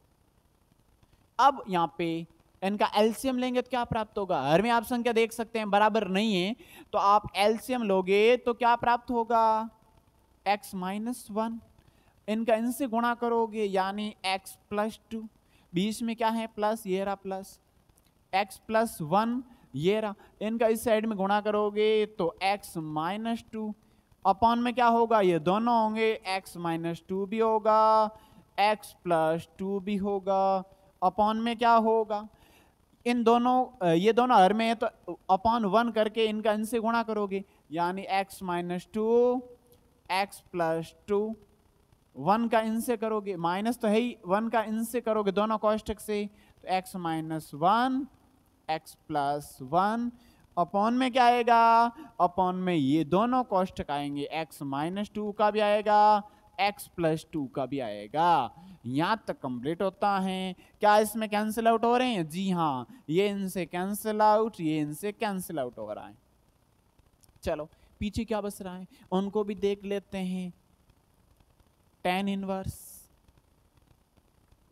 अब यहां पे इनका एलसीएम लेंगे तो क्या प्राप्त होगा? हर में आप संख्या देख सकते हैं बराबर नहीं है, तो आप एलसीएम लोगे तो क्या प्राप्त होगा? x माइनस 1, इनका इनसे गुणा करोगे यानी x प्लस 2, बीच में क्या है प्लस, ये रहा प्लस, x प्लस 1 ये रहा, इनका इस साइड में गुणा करोगे तो x माइनस 2 अपॉन में क्या होगा? ये दोनों होंगे, x माइनस 2 भी होगा, x प्लस 2 भी होगा, अपॉन में क्या होगा? इन दोनों ये दोनों हर में है तो अपॉन 1 करके इनका इनसे गुणा करोगे, यानी x माइनस 2 x प्लस 2, 1 का इनसे करोगे, माइनस तो है ही, 1 का इनसे करोगे दोनों कोष्टक से, तो x minus 1 x plus 1 upon में क्या आएगा, अपॉन में ये दोनों कोष्टक आएंगे, x माइनस 2 का भी आएगा, x प्लस 2 का भी आएगा। यहां तक कंप्लीट होता है। क्या इसमें कैंसिल आउट हो रहे हैं? जी हाँ, ये इनसे कैंसिल आउट, ये इनसे कैंसिल आउट हो रहा है। चलो पीछे क्या बच रहा है उनको भी देख लेते हैं। tan इनवर्स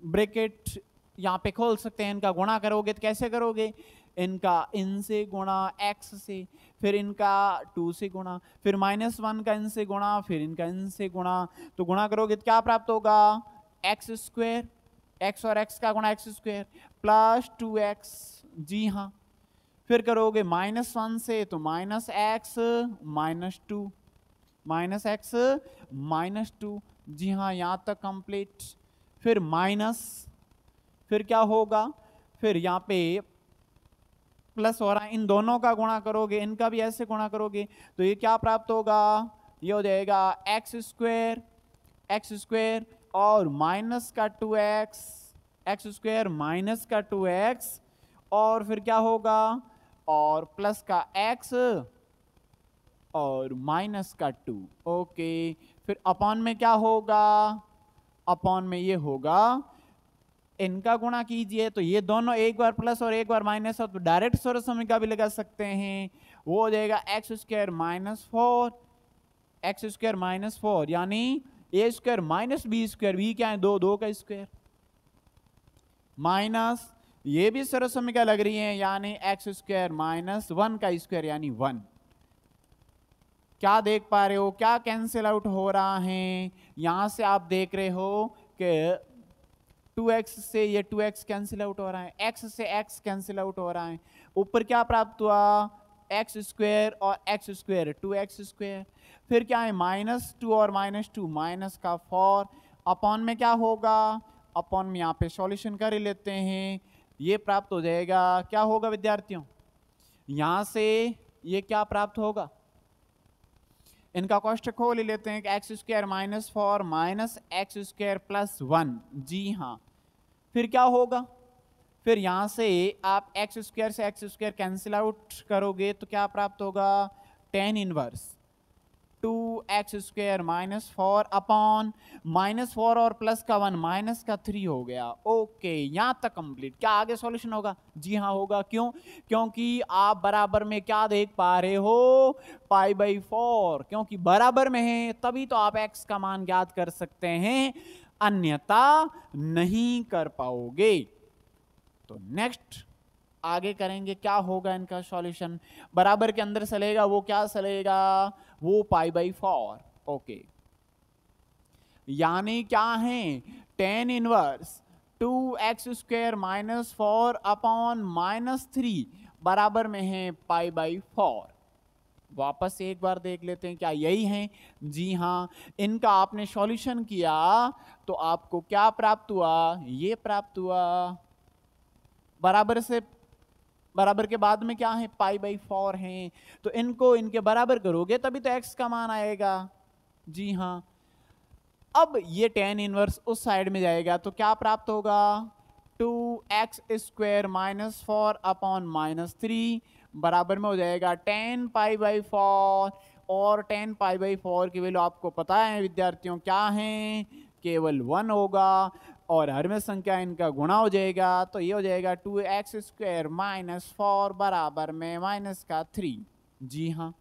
ब्रैकेट यहां पे खोल सकते हैं, इनका गुणा करोगे तो कैसे करोगे, इनका इनसे गुणा x से, फिर इनका 2 से गुणा, फिर -1 का इनसे गुणा, फिर इनका इनसे गुणा, तो गुणा करोगे तो क्या प्राप्त होगा, x स्क्वायर, x और x का गुणा x स्क्वायर प्लस 2x, जी हाँ, फिर करोगे -1 से तो -x -2, -x -2, जी हाँ, यहां तक कंप्लीट, फिर माइनस, फिर क्या होगा, फिर यहाँ पे प्लस हो रहा है, इन दोनों का गुणा करोगे, इनका भी ऐसे गुणा करोगे, तो ये क्या प्राप्त होगा, ये हो जाएगा x स्क्वायर और माइनस का 2x, x स्क्वायर माइनस का 2x, और फिर क्या होगा, और प्लस का x और माइनस का 2, ओके, फिर अपॉन में क्या होगा, अपॉन में ये होगा, इनका गुणा कीजिए तो ये दोनों एक बार प्लस और एक बार माइनस हो, तो डायरेक्ट सर्व समीकरण भी लगा सकते हैं, वो हो जाएगा x square minus 4, x square minus 4 यानी a square minus B square, B क्या है, 2 का स्क्वायर, माइनस ये भी सर्व समीकरण लग रही है, यानी x स्क्वायर माइनस 1 का स्क्वायर यानी 1। क्या देख पा रहे हो, क्या कैंसिल आउट हो रहा है, यहां से आप देख रहे हो कि 2x से ये 2x कैंसिल आउट हो रहा है, x से x कैंसिल आउट हो रहा है, ऊपर क्या प्राप्त हुआ, x स्क्वायर और x स्क्वायर 2x स्क्वायर, फिर क्या है -2 और -2 माइनस का 4, अपॉन में क्या होगा, अपॉन में यहाँ पे सॉल्यूशन कर ही लेते हैं, ये प्राप्त हो जाएगा, क्या होगा विद्यार्थियों, यहां से ये क्या प्राप्त होगा, इनका कोष्टक खोल ही लेते हैं कि x square minus 4 minus x square plus 1, जी हाँ, फिर क्या होगा, फिर यहां से आप x स्क्वायर से x स्क्वायर कैंसिल आउट करोगे तो क्या प्राप्त होगा, tan inverse 2x square minus 4 upon -4 और प्लस का 1 माइनस का 3 हो गया, ओके, यहां तक कंप्लीट। क्या आगे सॉल्यूशन होगा, जी हाँ होगा, क्यों, क्योंकि आप बराबर में क्या देख पा रहे हो, π/4, क्योंकि बराबर में है तभी तो आप x का मान ज्ञात कर सकते हैं, अन्यथा नहीं कर पाओगे। तो नेक्स्ट आगे करेंगे, क्या होगा इनका सॉल्यूशन, बराबर के अंदर चलेगा, वो क्या चलेगा, वो π/4, ओके, यानी क्या है, tan inverse 2x square minus 4 upon -3 बराबर में है π/4। वापस एक बार देख लेते हैं, क्या यही है, जी हाँ, इनका आपने सॉल्यूशन किया तो आपको क्या प्राप्त हुआ, ये प्राप्त हुआ, बराबर से बराबर के बाद में क्या है, π/4 है, तो इनको इनके बराबर करोगे तभी तो x का मान आएगा, जी हाँ। अब ये tan इनवर्स उस साइड में जाएगा तो क्या प्राप्त होगा, 2x स्क्वायर माइनस 4 अपॉन -3 बराबर में हो जाएगा tan π/4, और tan π/4 की वैल्यू आपको पता है विद्यार्थियों क्या है, केवल 1 होगा, और हर में संख्या इनका गुणा हो जाएगा, तो ये हो जाएगा 2x स्क्वायर माइनस 4 बराबर में -3, जी हाँ।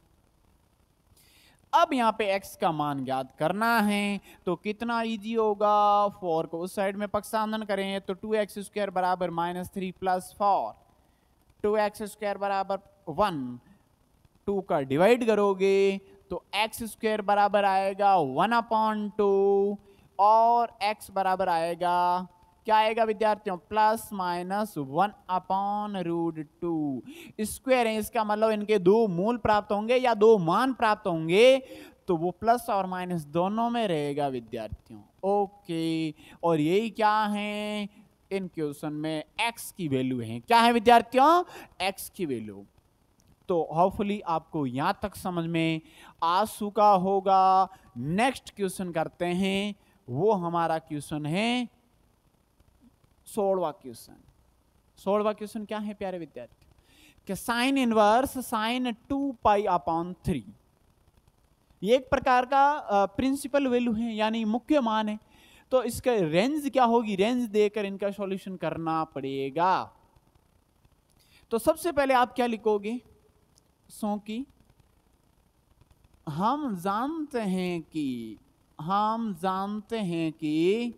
अब यहाँ पे x का मान ज्ञात करना है तो कितना इजी होगा, 4 को उस साइड में पक्षांतरण करें तो 2x स्क्वायर बराबर -3 प्लस 4, 2x स्क्वायर बराबर 1, 2 का डिवाइड करोगे तो x स्क्वायर बराबर आएगा 1/2 और x बराबर आएगा, क्या आएगा विद्यार्थियों, ±1/√2 स्क्वायर है, इसका मतलब इनके दो मूल प्राप्त होंगे या दो मान प्राप्त होंगे, तो वो प्लस और माइनस दोनों में रहेगा विद्यार्थियों, ओके, और यही क्या है, इन क्वेश्चन में x की वैल्यू है। क्या है विद्यार्थियों? x की वैल्यू। तो होपफुली आपको यहां तक समझ में आ चुका होगा। नेक्स्ट क्वेश्चन करते हैं, वो हमारा क्वेश्चन है 16वां क्वेश्चन। 16वां क्वेश्चन क्या है प्यारे विद्यार्थी? कि साइन इनवर्स साइन 2π/3 ये एक प्रकार का प्रिंसिपल वैल्यू है, यानी मुख्य मान है। तो इसका रेंज क्या होगी? रेंज देकर इनका सॉल्यूशन करना पड़ेगा। तो सबसे पहले आप क्या लिखोगे? सो कि हम जानते हैं कि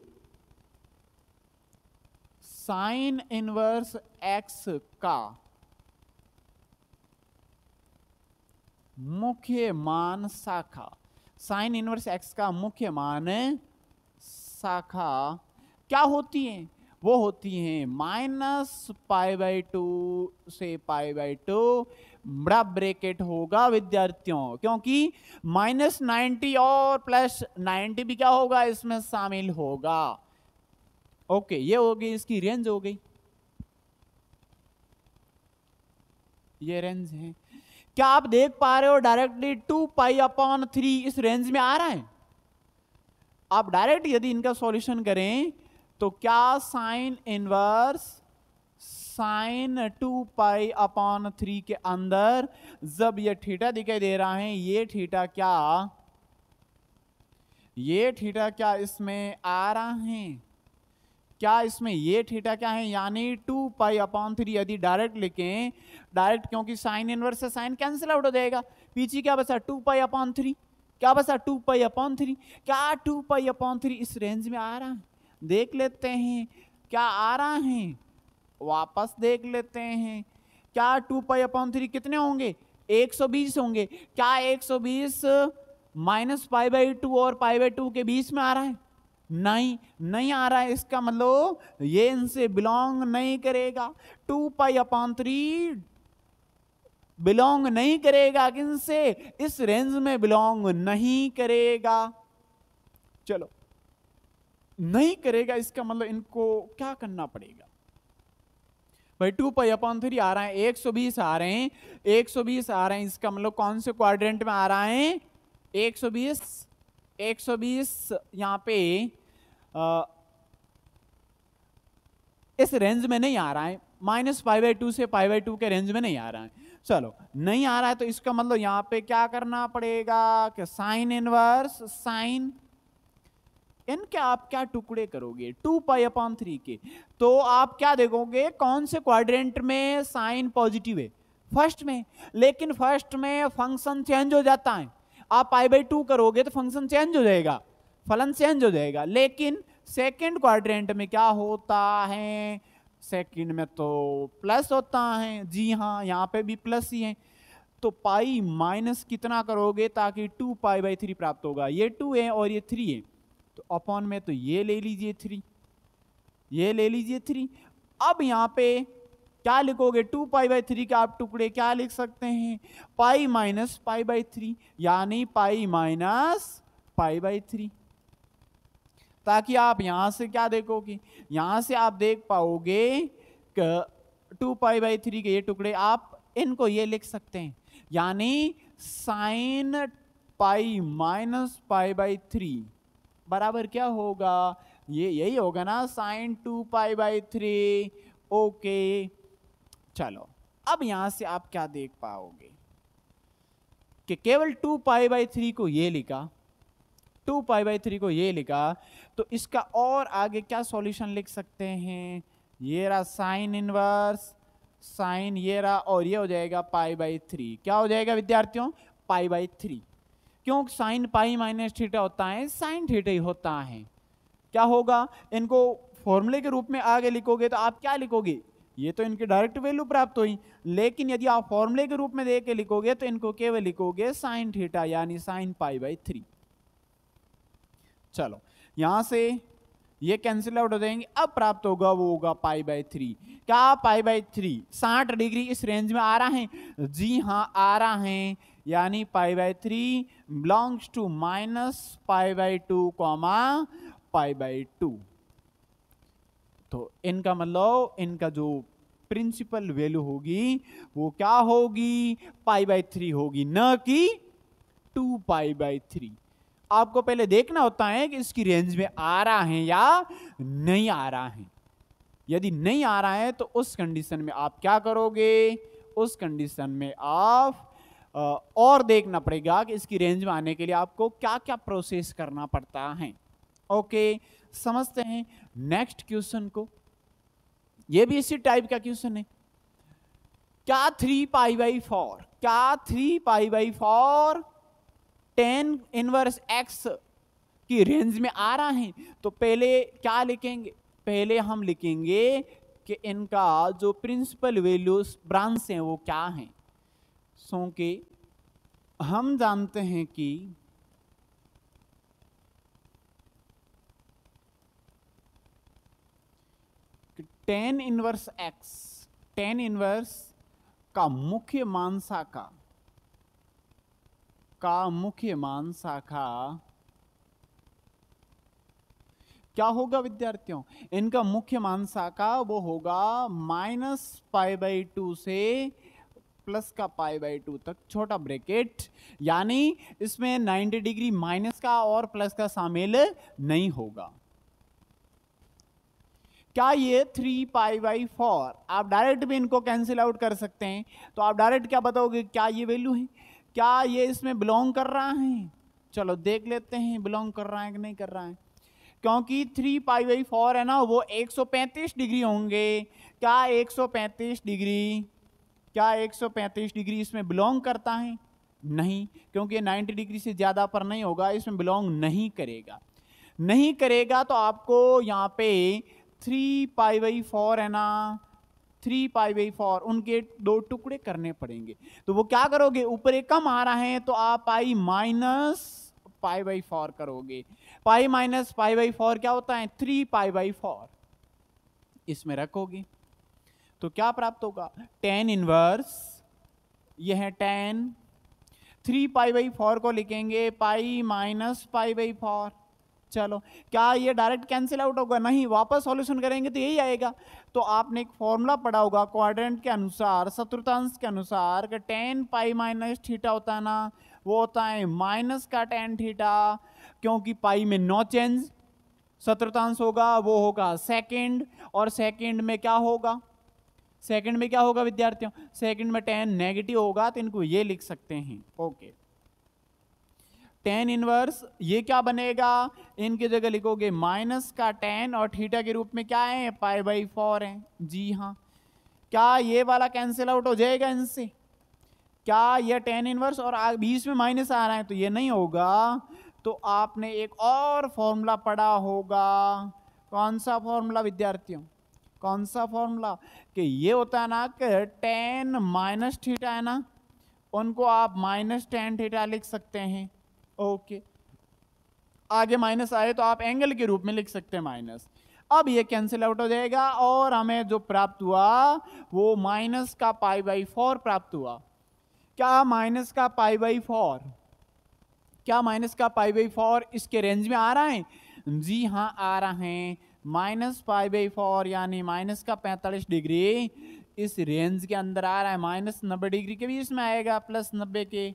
साइन इनवर्स x का मुख्य मान शाखा, साइन इनवर्स x का मुख्य मान शाखा क्या होती है? वो होती है -π/2 से π/2, बड़ा ब्रैकेट होगा विद्यार्थियों, क्योंकि -90 और +90 भी क्या होगा इसमें शामिल होगा। ओके, ये हो गई इसकी रेंज हो गई, ये रेंज है। क्या आप देख पा रहे हो डायरेक्टली 2π/3 इस रेंज में आ रहा है? आप डायरेक्ट यदि इनका सॉल्यूशन करें तो क्या साइन इनवर्स साइन 2π/3 के अंदर जब ये थीटा दिखाई दे रहा है, ये थीटा क्या इसमें आ रहा है? क्या इसमें ये थीटा क्या है? यानी 2π/3 यदि डायरेक्ट लिखें, डायरेक्ट, क्योंकि साइन इनवर्स से साइन कैंसिल आउट हो जाएगा, पीछे क्या बचा? 2π/3। क्या बचा? 2π/3। क्या 2π/3 इस रेंज में आ रहा है? देख लेते हैं क्या आ रहा है, वापस देख लेते हैं। क्या 2π/3 कितने होंगे? 120 होंगे। क्या 120 -π/2 और π/2 के बीच में आ रहा है? नहीं आ रहा है। इसका मतलब ये इनसे बिलोंग नहीं करेगा। 2π/3 बिलोंग नहीं करेगा किनसे? इस रेंज में बिलोंग नहीं करेगा। चलो, नहीं करेगा, इसका मतलब इनको क्या करना पड़ेगा भाई? 2π/3 आ रहा है, 120 आ रहे हैं, 120 आ रहे हैं, इसका मतलब कौन से क्वाड्रेंट में आ रहा है? 120 यहां पे इस रेंज में नहीं आ रहा है, -π/2 से π/2 के रेंज में नहीं आ रहा है। चलो, नहीं आ रहा है तो इसका मतलब यहां पे क्या करना पड़ेगा कि साइन इनवर्स साइन, इनके आप क्या टुकड़े करोगे 2π/3 के, तो आप क्या देखोगे कौन से क्वाड्रेंट में साइन पॉजिटिव है? फर्स्ट में। लेकिन फर्स्ट में फंक्शन चेंज हो जाता है, आप π/2 करोगे तो फंक्शन चेंज हो जाएगा, फलन चेंज हो जाएगा। लेकिन सेकंड क्वाड्रेंट में क्या होता है? सेकंड में तो प्लस होता है। जी हाँ, यहाँ पे भी प्लस ही है। तो पाई माइनस कितना करोगे ताकि 2π/3 प्राप्त होगा? ये 2 है और ये 3 है, तो अपॉन में तो ये ले लीजिए 3, ये ले लीजिए 3। अब यहाँ पे क्या लिखोगे? 2π/3 के आप टुकड़े क्या लिख सकते हैं? पाई माइनस π/3, यानी पाई माइनस π/3, ताकि आप यहां से क्या देखोगे? यहां से आप देख पाओगे कि 2π/3 के ये टुकड़े आप इनको ये लिख सकते हैं, यानी साइन पाई माइनस π/3 बराबर क्या होगा? ये यही होगा ना, साइन 2π/3। ओके, चलो, अब यहां से आप क्या देख पाओगे कि केवल 2π/3 को ये लिखा, 2π/3 को ये लिखा, तो इसका और आगे क्या सॉल्यूशन लिख सकते हैं? ये रहा साइन इनवर्स साइन, ये रहा, और ये हो जाएगा π/3। क्या हो जाएगा विद्यार्थियों? π/3। क्यों? साइन पाई माइनस थीटा होता है, साइन थीटा ही होता है। क्या होगा? इनको फॉर्मूले के रूप में आगे लिखोगे तो आप क्या लिखोगे? ये तो इनकी डायरेक्ट वैल्यू प्राप्त हुई, लेकिन यदि आप फॉर्मूले के रूप में दे के लिखोगे तो इनको केवल लिखोगे साइन थीटा, यानी साइन π/3। चलो, यहां से ये कैंसिल आउट हो जाएंगे, अब प्राप्त होगा वो होगा π/3। क्या π/3 60 डिग्री इस रेंज में आ रहा है? जी हाँ, आ रहा है, यानी π/3 बिलोंग्स टू -π/2, π/2। तो इनका मतलब इनका जो प्रिंसिपल वैल्यू होगी वो क्या होगी, π/3 होगी, न कि 2π/3। आपको पहले देखना होता है कि इसकी रेंज में आ रहा है या नहीं आ रहा है। यदि नहीं आ रहा है तो उस कंडीशन में आप क्या करोगे, उस कंडीशन में आप और देखना पड़ेगा कि इसकी रेंज में आने के लिए आपको क्या क्या प्रोसेस करना पड़ता है। ओके, समझते हैं नेक्स्ट क्वेश्चन को। ये भी इसी टाइप का क्वेश्चन है। क्या 3π/4, क्या 3π/4 tan इनवर्स x की रेंज में आ रहा है? तो पहले क्या लिखेंगे, पहले हम लिखेंगे कि इनका जो प्रिंसिपल वैल्यूज ब्रांच हैं वो क्या हैं। सो कि हम जानते हैं कि tan inverse x, tan inverse का मुख्य मान शाखा क्या होगा विद्यार्थियों? इनका मुख्य मान शाखा वो होगा -π/2 से प्लस का π/2 तक, छोटा ब्रैकेट, यानी इसमें 90 डिग्री माइनस का और प्लस का शामिल नहीं होगा। क्या ये 3π/4, आप डायरेक्ट भी इनको कैंसिल आउट कर सकते हैं। तो आप डायरेक्ट क्या बताओगे, क्या ये वैल्यू है, क्या ये इसमें बिलोंग कर रहा है? चलो देख लेते हैं बिलोंग कर रहा है कि नहीं कर रहा है। क्योंकि 3π/4 है ना, वो 135 डिग्री होंगे। क्या 135 डिग्री, क्या 135 डिग्री इसमें बिलोंग करता है? नहीं, क्योंकि 90 डिग्री से ज्यादा पर नहीं होगा, इसमें बिलोंग नहीं करेगा। नहीं करेगा तो आपको यहाँ पे 3π/4 है ना, 3π/4 उनके दो टुकड़े करने पड़ेंगे। तो वो क्या करोगे, ऊपर एक कम आ रहा है तो आप π-π/4 करोगे। π-π/4 क्या होता है, 3π/4 इसमें रखोगे तो क्या प्राप्त होगा, tan इनवर्स, यह है tan, 3π/4 को लिखेंगे π-π/4। चलो, क्या ये डायरेक्ट कैंसिल आउट होगा? नहीं, वापस सॉल्यूशन करेंगे तो यही आएगा। तो आपने एक फॉर्मूला पढ़ा होगा क्वाड्रेंट के अनुसार, चतुर्थांश के अनुसार, कि tan π-θ होता है ना, वो होता है माइनस का tan θ, क्योंकि पाई में नो चेंज। चतुर्थांश होगा वो होगा सेकंड, और सेकंड में क्या होगा, सेकंड में क्या होगा विद्यार्थियों, सेकंड में tan नेगेटिव होगा, तो इनको ये लिख सकते हैं। ओके, tan इनवर्स ये क्या बनेगा, इनकी जगह लिखोगे माइनस का tan, और थीटा के रूप में क्या है, π/4 है। जी हाँ, क्या ये वाला कैंसिल आउट हो जाएगा इनसे? क्या ये tan इनवर्स और बीच में माइनस आ रहा है तो ये नहीं होगा। तो आपने एक और फॉर्मूला पढ़ा होगा, कौन सा फॉर्मूला विद्यार्थियों, कौन सा फॉर्मूला, कि ये होता है ना कि tan -θ है ना, उनको आप -tan θ लिख सकते हैं। ओके, आगे माइनस आए तो आप एंगल के रूप में लिख सकते हैं माइनस। अब ये कैंसिल आउट हो जाएगा और हमें जो प्राप्त हुआ वो माइनस का π/4 प्राप्त हुआ। क्या माइनस का π/4, क्या माइनस का π/4 इसके रेंज में आ रहा है? जी हाँ, आ रहा है। -π/4 यानी माइनस का 45 डिग्री इस रेंज के अंदर आ रहा है। -90 डिग्री के बीच में आएगा, +90 के,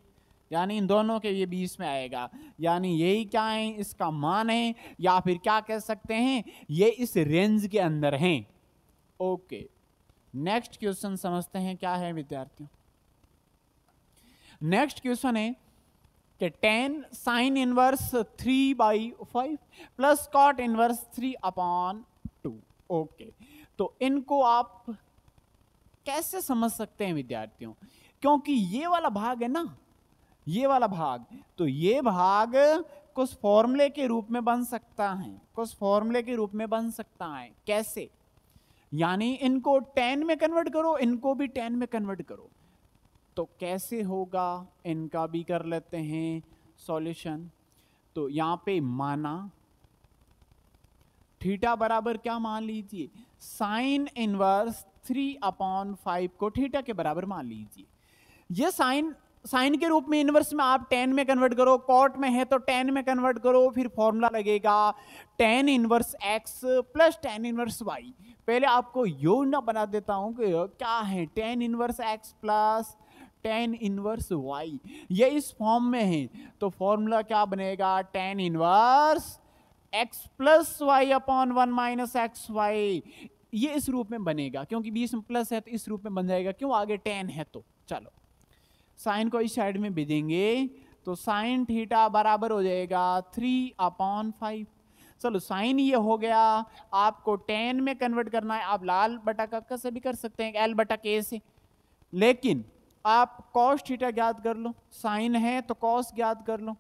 यानी इन दोनों के ये बीच में आएगा। यानी यही क्या है, इसका मान है, या फिर क्या कह सकते हैं, ये इस रेंज के अंदर हैं। ओके, नेक्स्ट क्वेश्चन समझते हैं क्या है विद्यार्थियों। नेक्स्ट क्वेश्चन है कि tan sin inverse 3/5 plus cot inverse 3/2। Okay, तो इनको आप कैसे समझ सकते हैं विद्यार्थियों, क्योंकि ये वाला भाग है ना, ये वाला भाग, तो ये भाग कुछ फॉर्मूले के रूप में बन सकता है, कुछ फॉर्मूले के रूप में बन सकता है। कैसे, यानी इनको tan में कन्वर्ट करो, इनको भी tan में कन्वर्ट करो, तो कैसे होगा, इनका भी कर लेते हैं सॉल्यूशन। तो यहां पे माना थीटा बराबर क्या मान लीजिए, साइन इनवर्स 3/5 को थीटा के बराबर मान लीजिए। ये साइन साइन के रूप में इनवर्स में आप टेन में कन्वर्ट करो, कॉट में है तो टेन में कन्वर्ट करो, फिर फॉर्मूला लगेगा tan inverse X plus tan inverse Y. पहले आपको योजना बना देता हूं कि क्या है tan inverse X plus tan inverse Y, ये इस फॉर्म में है तो फॉर्मूला क्या बनेगा, tan inverse X plus Y upon one minus x Y, ये इस रूप में बनेगा क्योंकि बीच में प्लस है तो इस रूप में बन जाएगा, क्यों आगे टेन है तो। चलो साइन को इस साइड में भेजेंगे तो साइन थीटा बराबर हो जाएगा 3/5। चलो साइन ये हो गया, आपको टेन में कन्वर्ट करना है, आप लाल बटा का से भी कर सकते हैं एल बटा के से, लेकिन आप कॉस थीटा ज्ञात कर लो, साइन है तो कॉस ज्ञात कर लो।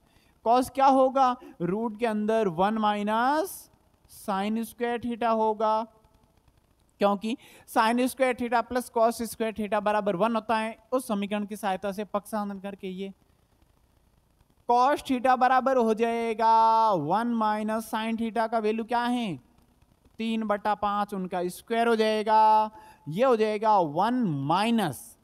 कॉस क्या होगा, रूट के अंदर 1 माइनस साइन स्क्वायर थीटा होगा, क्योंकि sign square theta plus cos square theta बराबर 1 होता है। उस समीकरण की सहायता से पक्षांतर करके ये कॉस थीटा बराबर हो जाएगा 1 माइनस साइन थीटा का वैल्यू क्या है 3/5, उनका स्क्वायर हो जाएगा, ये हो जाएगा 1 माइनस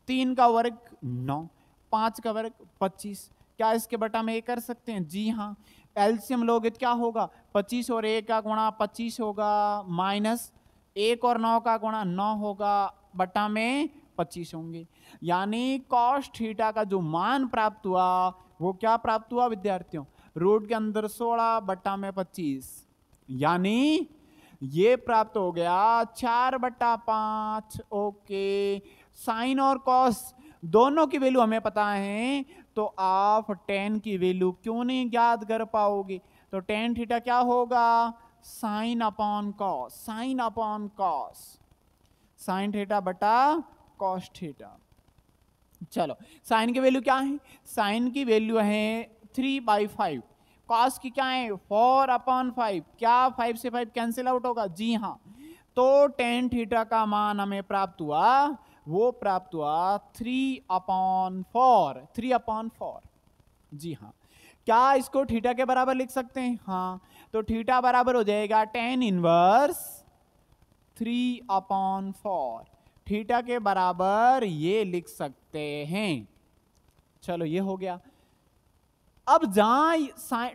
3 का वर्ग 9, 5 का वर्ग 25। क्या इसके बटा में ये कर सकते हैं, जी हाँ। एलसीएम लोगे तो क्या होगा, 25 और 1 का गुणा 25 होगा, माइनस 1 और 9 का गुणा 9 होगा, बटा में 25 होंगे। यानी कॉस थीटा का जो मान प्राप्त हुआ वो क्या प्राप्त हुआ विद्यार्थियों, रूट के अंदर 16 बटा में 25, यानी ये प्राप्त हो गया 4/5। ओके, साइन और कॉस दोनों की वैल्यू हमें पता है तो आप टेन की वैल्यू क्यों नहीं ज्ञात कर पाओगे, तो टेन थीटा क्या होगा, sine upon cos, sine upon cos, sine theta बटा कॉस थीटा। चलो साइन की वैल्यू क्या है, साइन की वैल्यू है 3/5, कॉस की क्या है 4/5, क्या 5 से 5 कैंसिल आउट होगा, जी हाँ। तो टेन थीटा का मान हमें प्राप्त हुआ, वो प्राप्त हुआ 3/4, 3/4, जी हाँ। क्या इसको थीटा के बराबर लिख सकते हैं, हाँ, तो थीटा बराबर हो जाएगा टेन इनवर्स 3/4, थीटा के बराबर ये लिख सकते हैं। चलो ये हो गया। अब जहां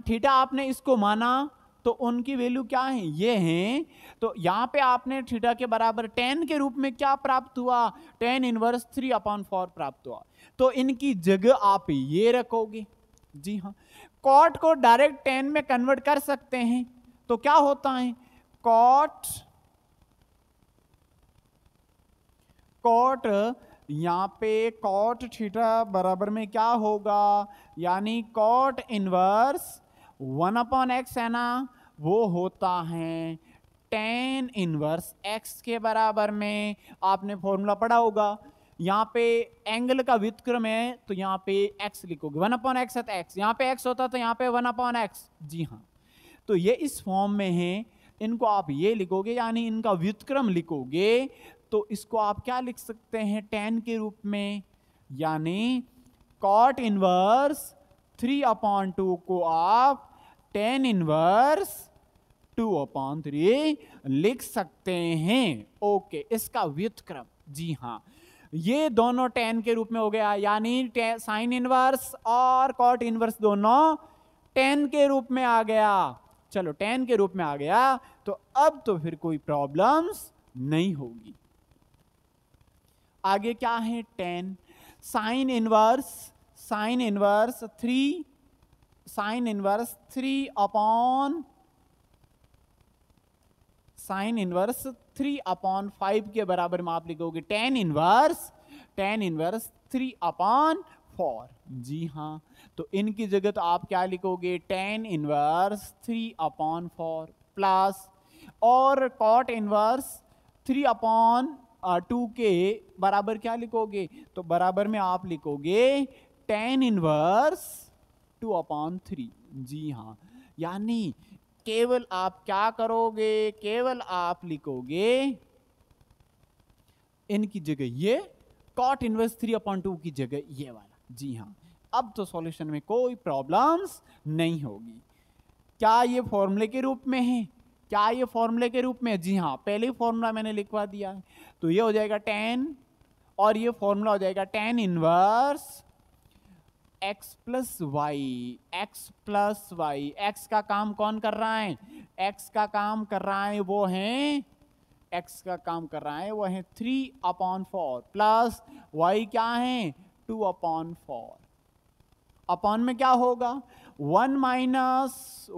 थीटा आपने इसको माना तो उनकी वैल्यू क्या है, ये हैं, तो यहां पे आपने थीटा के बराबर टेन के रूप में क्या प्राप्त हुआ, टेन इनवर्स 3/4 प्राप्त हुआ, तो इनकी जगह आप ये रखोगे, जी हाँ। कॉट को डायरेक्ट टेन में कन्वर्ट कर सकते हैं तो क्या होता है, कॉट यहां पे कॉट थीटा बराबर में क्या होगा, यानी कॉट इनवर्स 1/x है ना, वो होता है टेन इनवर्स x के बराबर में। आपने फॉर्मूला पढ़ा होगा, यहाँ पे एंगल का व्युत्क्रम है तो यहाँ पे x लिखोगे, 1/x है तो x, यहाँ पे x होता तो यहाँ पे 1/x, जी हाँ। तो ये इस फॉर्म में है, इनको आप ये लिखोगे यानी इनका व्युत्क्रम लिखोगे तो इसको आप क्या लिख सकते हैं टेन के रूप में, यानी कॉट इनवर्स 3/2 को आप टेन इनवर्स 2/3 लिख सकते हैं। ओके, इसका व्युत्क्रम, जी हाँ, ये दोनों टेन के रूप में हो गया, यानी साइन इनवर्स और कॉट इनवर्स दोनों टेन के रूप में आ गया। चलो टेन के रूप में आ गया तो अब तो फिर कोई प्रॉब्लम्स नहीं होगी। आगे क्या है, ten, sine inverse 3, sine inverse 3/5 के बराबर में आप लिखोगे टेन इनवर्स 3/4, जी हाँ। तो इनकी जगह तो आप क्या लिखोगे, टेन इनवर्स 3/4 प्लस, और कॉट इनवर्स 3/2 के बराबर क्या लिखोगे, तो बराबर में आप लिखोगे टेन इनवर्स 2/3, जी हाँ। यानी केवल आप क्या करोगे, केवल आप लिखोगे इनकी जगह ये कॉट इनवर्स 3/2 की जगह ये वाला, जी हाँ। अब तो सॉल्यूशन में कोई प्रॉब्लम्स नहीं होगी। क्या ये फॉर्मूले के रूप में है, क्या ये फॉर्मूले के रूप में, जी हाँ, पहले फॉर्मूला मैंने लिखवा दिया है, तो ये हो जाएगा 10 और ये फॉर्मूला हो जाएगा tan inverse X plus Y, X plus Y, X का काम कौन कर रहा है? एक्स का काम कर रहा है वो है, एक्स का काम कर रहा है वो है 3/4 प्लस वाई क्या है 2/4। अपॉन में क्या होगा 1 minus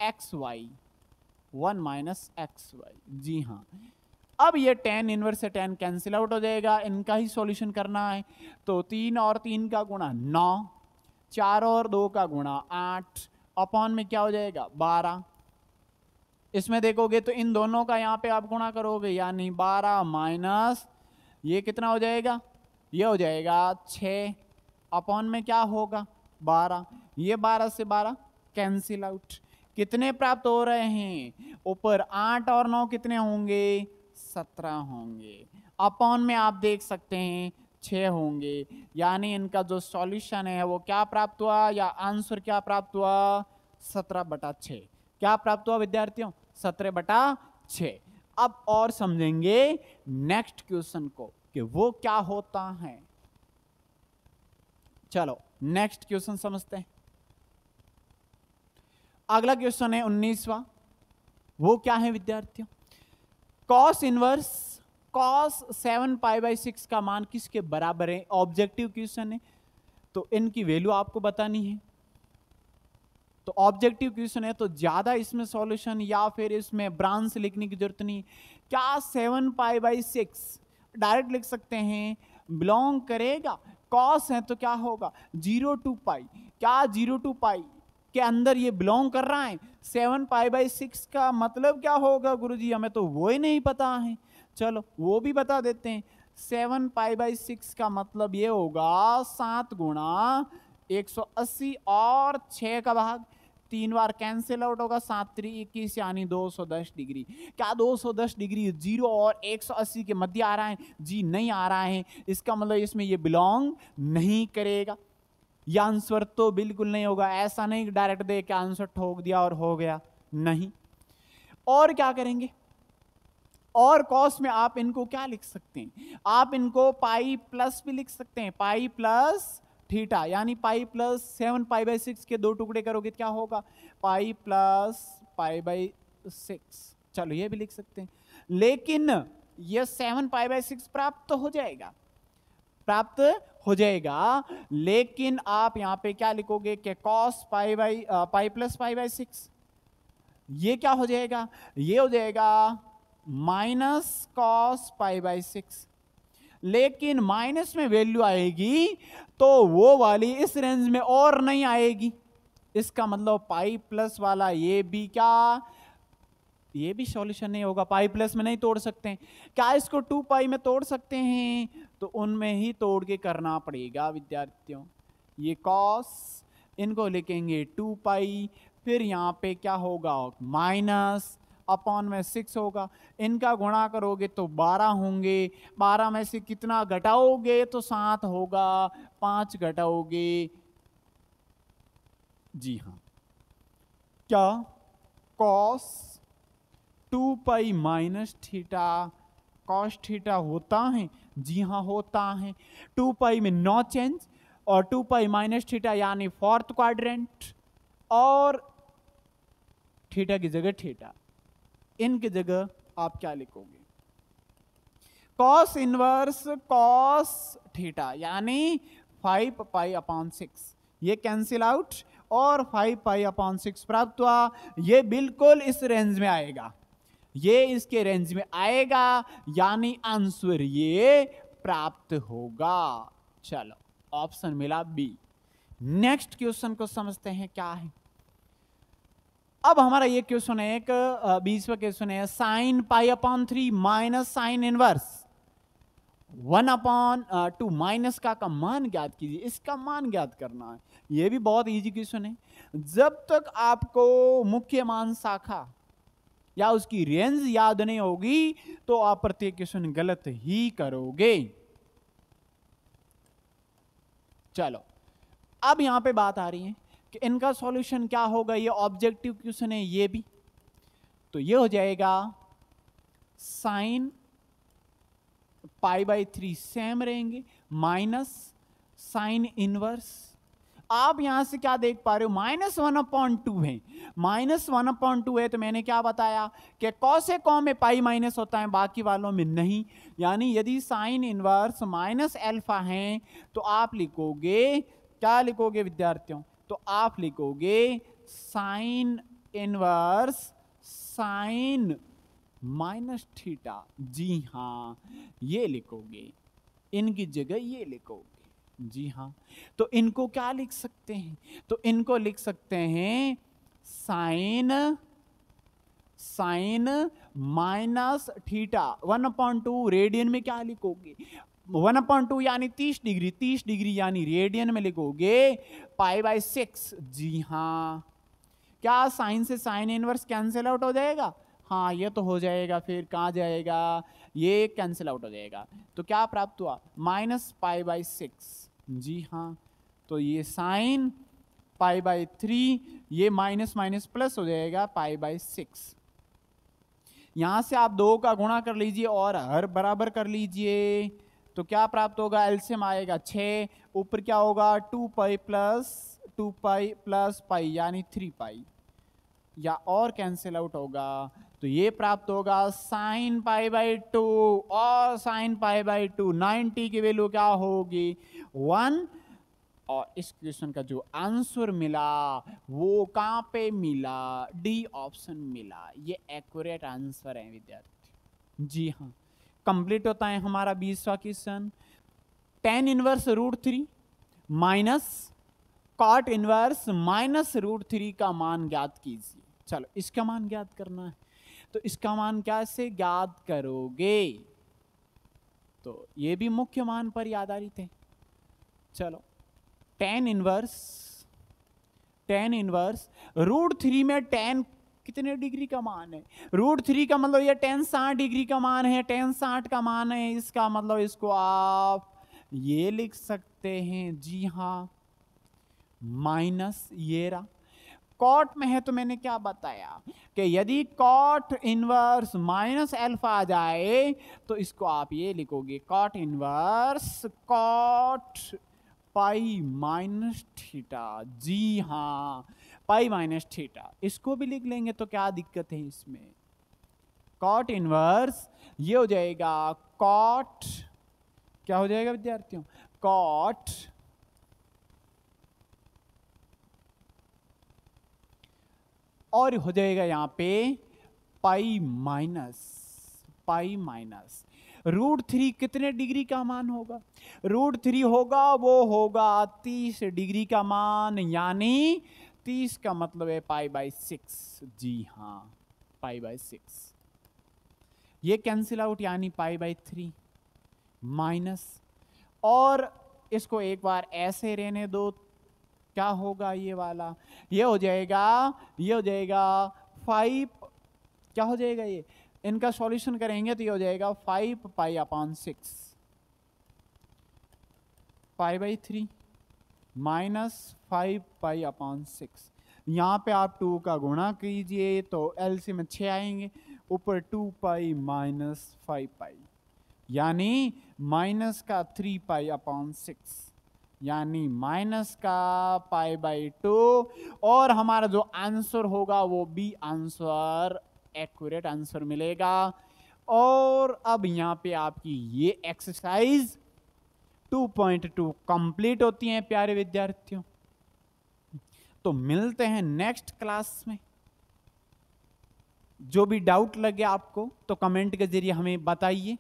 x y, 1 minus x y. जी हाँ, अब ये tan इनवर्स से tan कैंसिल आउट हो जाएगा, इनका ही सॉल्यूशन करना है। तो 3 और 3 का गुणा 9, 4 और 2 का गुणा 8, अपॉन में क्या हो जाएगा 12। इसमें देखोगे तो इन दोनों का यहाँ पे आप गुणा करोगे, यानी 12 माइनस ये कितना हो जाएगा, ये हो जाएगा 6, अपॉन में क्या होगा 12। ये 12 से 12 कैंसिल आउट, कितने प्राप्त हो रहे हैं? ऊपर 8 और 9 कितने होंगे? 17 होंगे। अपॉन में आप देख सकते हैं 6 होंगे, यानी इनका जो सॉल्यूशन है वो क्या प्राप्त हुआ, या आंसर क्या प्राप्त हुआ 17/6। क्या प्राप्त हुआ विद्यार्थियों? 17/6। अब और समझेंगे नेक्स्ट क्वेश्चन को कि वो क्या होता है। चलो नेक्स्ट क्वेश्चन समझते हैं। अगला क्वेश्चन है 19वां। वो क्या है विद्यार्थियों? कॉस इनवर्स कॉस 7π/6 का मान किसके बराबर है? ऑब्जेक्टिव क्वेश्चन है, तो इनकी वैल्यू आपको बतानी है। तो ऑब्जेक्टिव क्वेश्चन है तो ज्यादा इसमें सॉल्यूशन या फिर इसमें ब्रांच लिखने की जरूरत नहीं। क्या 7π/6 डायरेक्ट लिख सकते हैं, बिलोंग करेगा, कॉस है तो क्या होगा 0 to π। क्या 0 to π के अंदर ये बिलोंग कर रहा है? 7π/6 का मतलब क्या होगा गुरुजी, हमें तो वो ही नहीं पता है। चलो वो भी बता देते हैं। 7π/6 का मतलब ये होगा 7 गुणा 180 और 6 का भाग, 3 बार कैंसिल आउट होगा, 7 3 21 यानी 210 डिग्री। क्या 210 डिग्री 0 और 180 के मध्य आ रहा है? जी नहीं आ रहा है, इसका मतलब इसमें ये बिलोंग नहीं करेगा। यह आंसर तो बिल्कुल नहीं होगा। ऐसा नहीं डायरेक्ट दे के आंसर ठोक दिया और हो गया, नहीं। और क्या करेंगे? और कॉस में आप इनको क्या लिख सकते हैं? आप इनको पाई प्लस भी लिख सकते हैं, पाई प्लस थीटा, यानी पाई प्लस 7π/6 के 2 टुकड़े करोगे क्या होगा पाई प्लस π/6। चलो ये भी लिख सकते हैं, लेकिन ये 7π/6 प्राप्त तो हो जाएगा, प्राप्त हो जाएगा, लेकिन आप यहां पे क्या लिखोगे कि cos पाई प्लस π/6, ये क्या हो जाएगा? ये हो जाएगा माइनस cos π/6। लेकिन माइनस में वैल्यू आएगी तो वो वाली इस रेंज में और नहीं आएगी। इसका मतलब पाई प्लस वाला ये भी क्या, ये भी सॉल्यूशन नहीं होगा। पाई प्लस में नहीं तोड़ सकते हैं। क्या इसको 2π में तोड़ सकते हैं? तो उनमें ही तोड़ के करना पड़ेगा विद्यार्थियों। ये कॉस, इनको लिखेंगे 2π, फिर यहां पे क्या होगा माइनस अपॉन में 6 होगा, इनका गुणा करोगे तो 12 होंगे, 12 में से कितना घटाओगे तो 7 होगा, 5 घटाओगे, जी हां, क्या cos 2π minus theta cos theta होता है? जी हां होता है। 2π में नो चेंज और 2π माइनस थीटा यानी फोर्थ क्वाड्रेंट, और थीटा की जगह थीटा, इनकी जगह आप क्या लिखोगे? कॉस इनवर्स कॉस थीटा यानी 5π/6, ये कैंसिल आउट और 5π/6 प्राप्त हुआ। ये बिल्कुल इस रेंज में आएगा, ये इसके रेंज में आएगा, यानी आंसर ये प्राप्त होगा। चलो ऑप्शन मिला बी। नेक्स्ट क्वेश्चन को समझते हैं क्या है। अब हमारा ये क्वेश्चन है एक 20वां क्वेश्चन है, sine π/3 minus sine inverse 1/2 minus का मान ज्ञात कीजिए। इसका मान ज्ञात करना है, ये भी बहुत इजी क्वेश्चन है। जब तक आपको मुख्य मान शाखा या उसकी रेंज याद नहीं होगी तो आप प्रत्येक क्वेश्चन गलत ही करोगे। चलो अब यहां पे बात आ रही है कि इनका सॉल्यूशन क्या होगा। ये ऑब्जेक्टिव क्वेश्चन है ये भी, तो ये हो जाएगा साइन π/3 सेम रहेंगे माइनस साइन इनवर्स। आप यहां से क्या देख पा रहे हो, -1/2 है, -1/2 है, तो मैंने क्या बताया कि कॉसेक में पाई माइनस होता है, बाकी वालों में नहीं। यानी यदि साइन इनवर्स माइनस अल्फा है तो आप लिखोगे, क्या लिखोगे विद्यार्थियों, तो आप लिखोगे sine inverse sine minus theta. जी हां, ये लिखोगे, इनकी जगह ये लिखोगे। जी हां, तो इनको क्या लिख सकते हैं, तो इनको लिख सकते हैं साइन माइनस थीटा 1/2। रेडियन में क्या लिखोगे, 1/2 यानी 30 डिग्री, 30 डिग्री यानी रेडियन में लिखोगे π/6। जी हां, क्या साइन से साइन इनवर्स कैंसिल आउट हो जाएगा, हाँ ये तो हो जाएगा, फिर कहाँ जाएगा, ये कैंसिल आउट हो जाएगा, तो क्या प्राप्त हुआ -π/6। जी हाँ, तो ये साइन π/3, ये माइनस माइनस प्लस हो जाएगा π/6। यहां से आप 2 का गुणा कर लीजिए और हर बराबर कर लीजिए, तो क्या प्राप्त होगा, एलसीएम आएगा 6, ऊपर क्या होगा 2π प्लस पाई यानी 3π, या और कैंसिल आउट होगा, तो ये प्राप्त होगा साइन π/2 और साइन π/2। 90 की वैल्यू क्या होगी 1, और इस क्वेश्चन का जो आंसर मिला वो कहां पे मिला, डी ऑप्शन मिला। ये एक्यूरेट आंसर है विद्यार्थी। जी हाँ, कंप्लीट होता है हमारा 20वां question. tan inverse √3 minus cot inverse -√3 का मान ज्ञात कीजिए। चलो इसका मान ज्ञात करना है, तो इसका मान कैसे ज्ञात करोगे, तो ये भी मुख्य मान पर ही आधारित है। चलो tan इनवर्स √3 में tan कितने डिग्री का मान है, √3 का मतलब ये tan 60 डिग्री का मान है, tan 60 का मान है, इसका मतलब इसको आप ये लिख सकते हैं। जी हाँ, माइनस ये रहा, कॉट में है तो मैंने क्या बताया कि यदि कॉट इनवर्स माइनस अल्फा आ जाए तो इसको आप ये लिखोगे कॉट इनवर्स कॉट π-θ। जी हाँ, π-θ, इसको भी लिख लेंगे तो क्या दिक्कत है इसमें, कॉट इनवर्स ये हो जाएगा कॉट, क्या हो जाएगा विद्यार्थियों, कॉट और हो जाएगा यहां पे पाई माइनस √3 कितने डिग्री का मान होगा, √3 होगा वो होगा 30 डिग्री का मान, यानी 30 का मतलब है π/6। जी हाँ, π/6, ये कैंसिल आउट यानी π/3 माइनस, और इसको एक बार ऐसे रहने दो, क्या होगा ये वाला, ये हो जाएगा 5, क्या हो जाएगा, ये इनका सॉल्यूशन करेंगे तो ये हो जाएगा 5π/6 π/3 माइनस 5π/6। यहाँ पे आप 2 का गुणा कीजिए तो एलसीएम में 6 आएंगे, ऊपर 2π माइनस 5π, यानी माइनस का 3π/6, यानी माइनस का π/2, और हमारा जो आंसर होगा वो बी आंसर एक्यूरेट आंसर मिलेगा। और अब यहाँ पे आपकी ये एक्सरसाइज 2.2 कंप्लीट होती हैं प्यारे विद्यार्थियों। तो मिलते हैं नेक्स्ट क्लास में। जो भी डाउट लगे आपको तो कमेंट के जरिए हमें बताइए।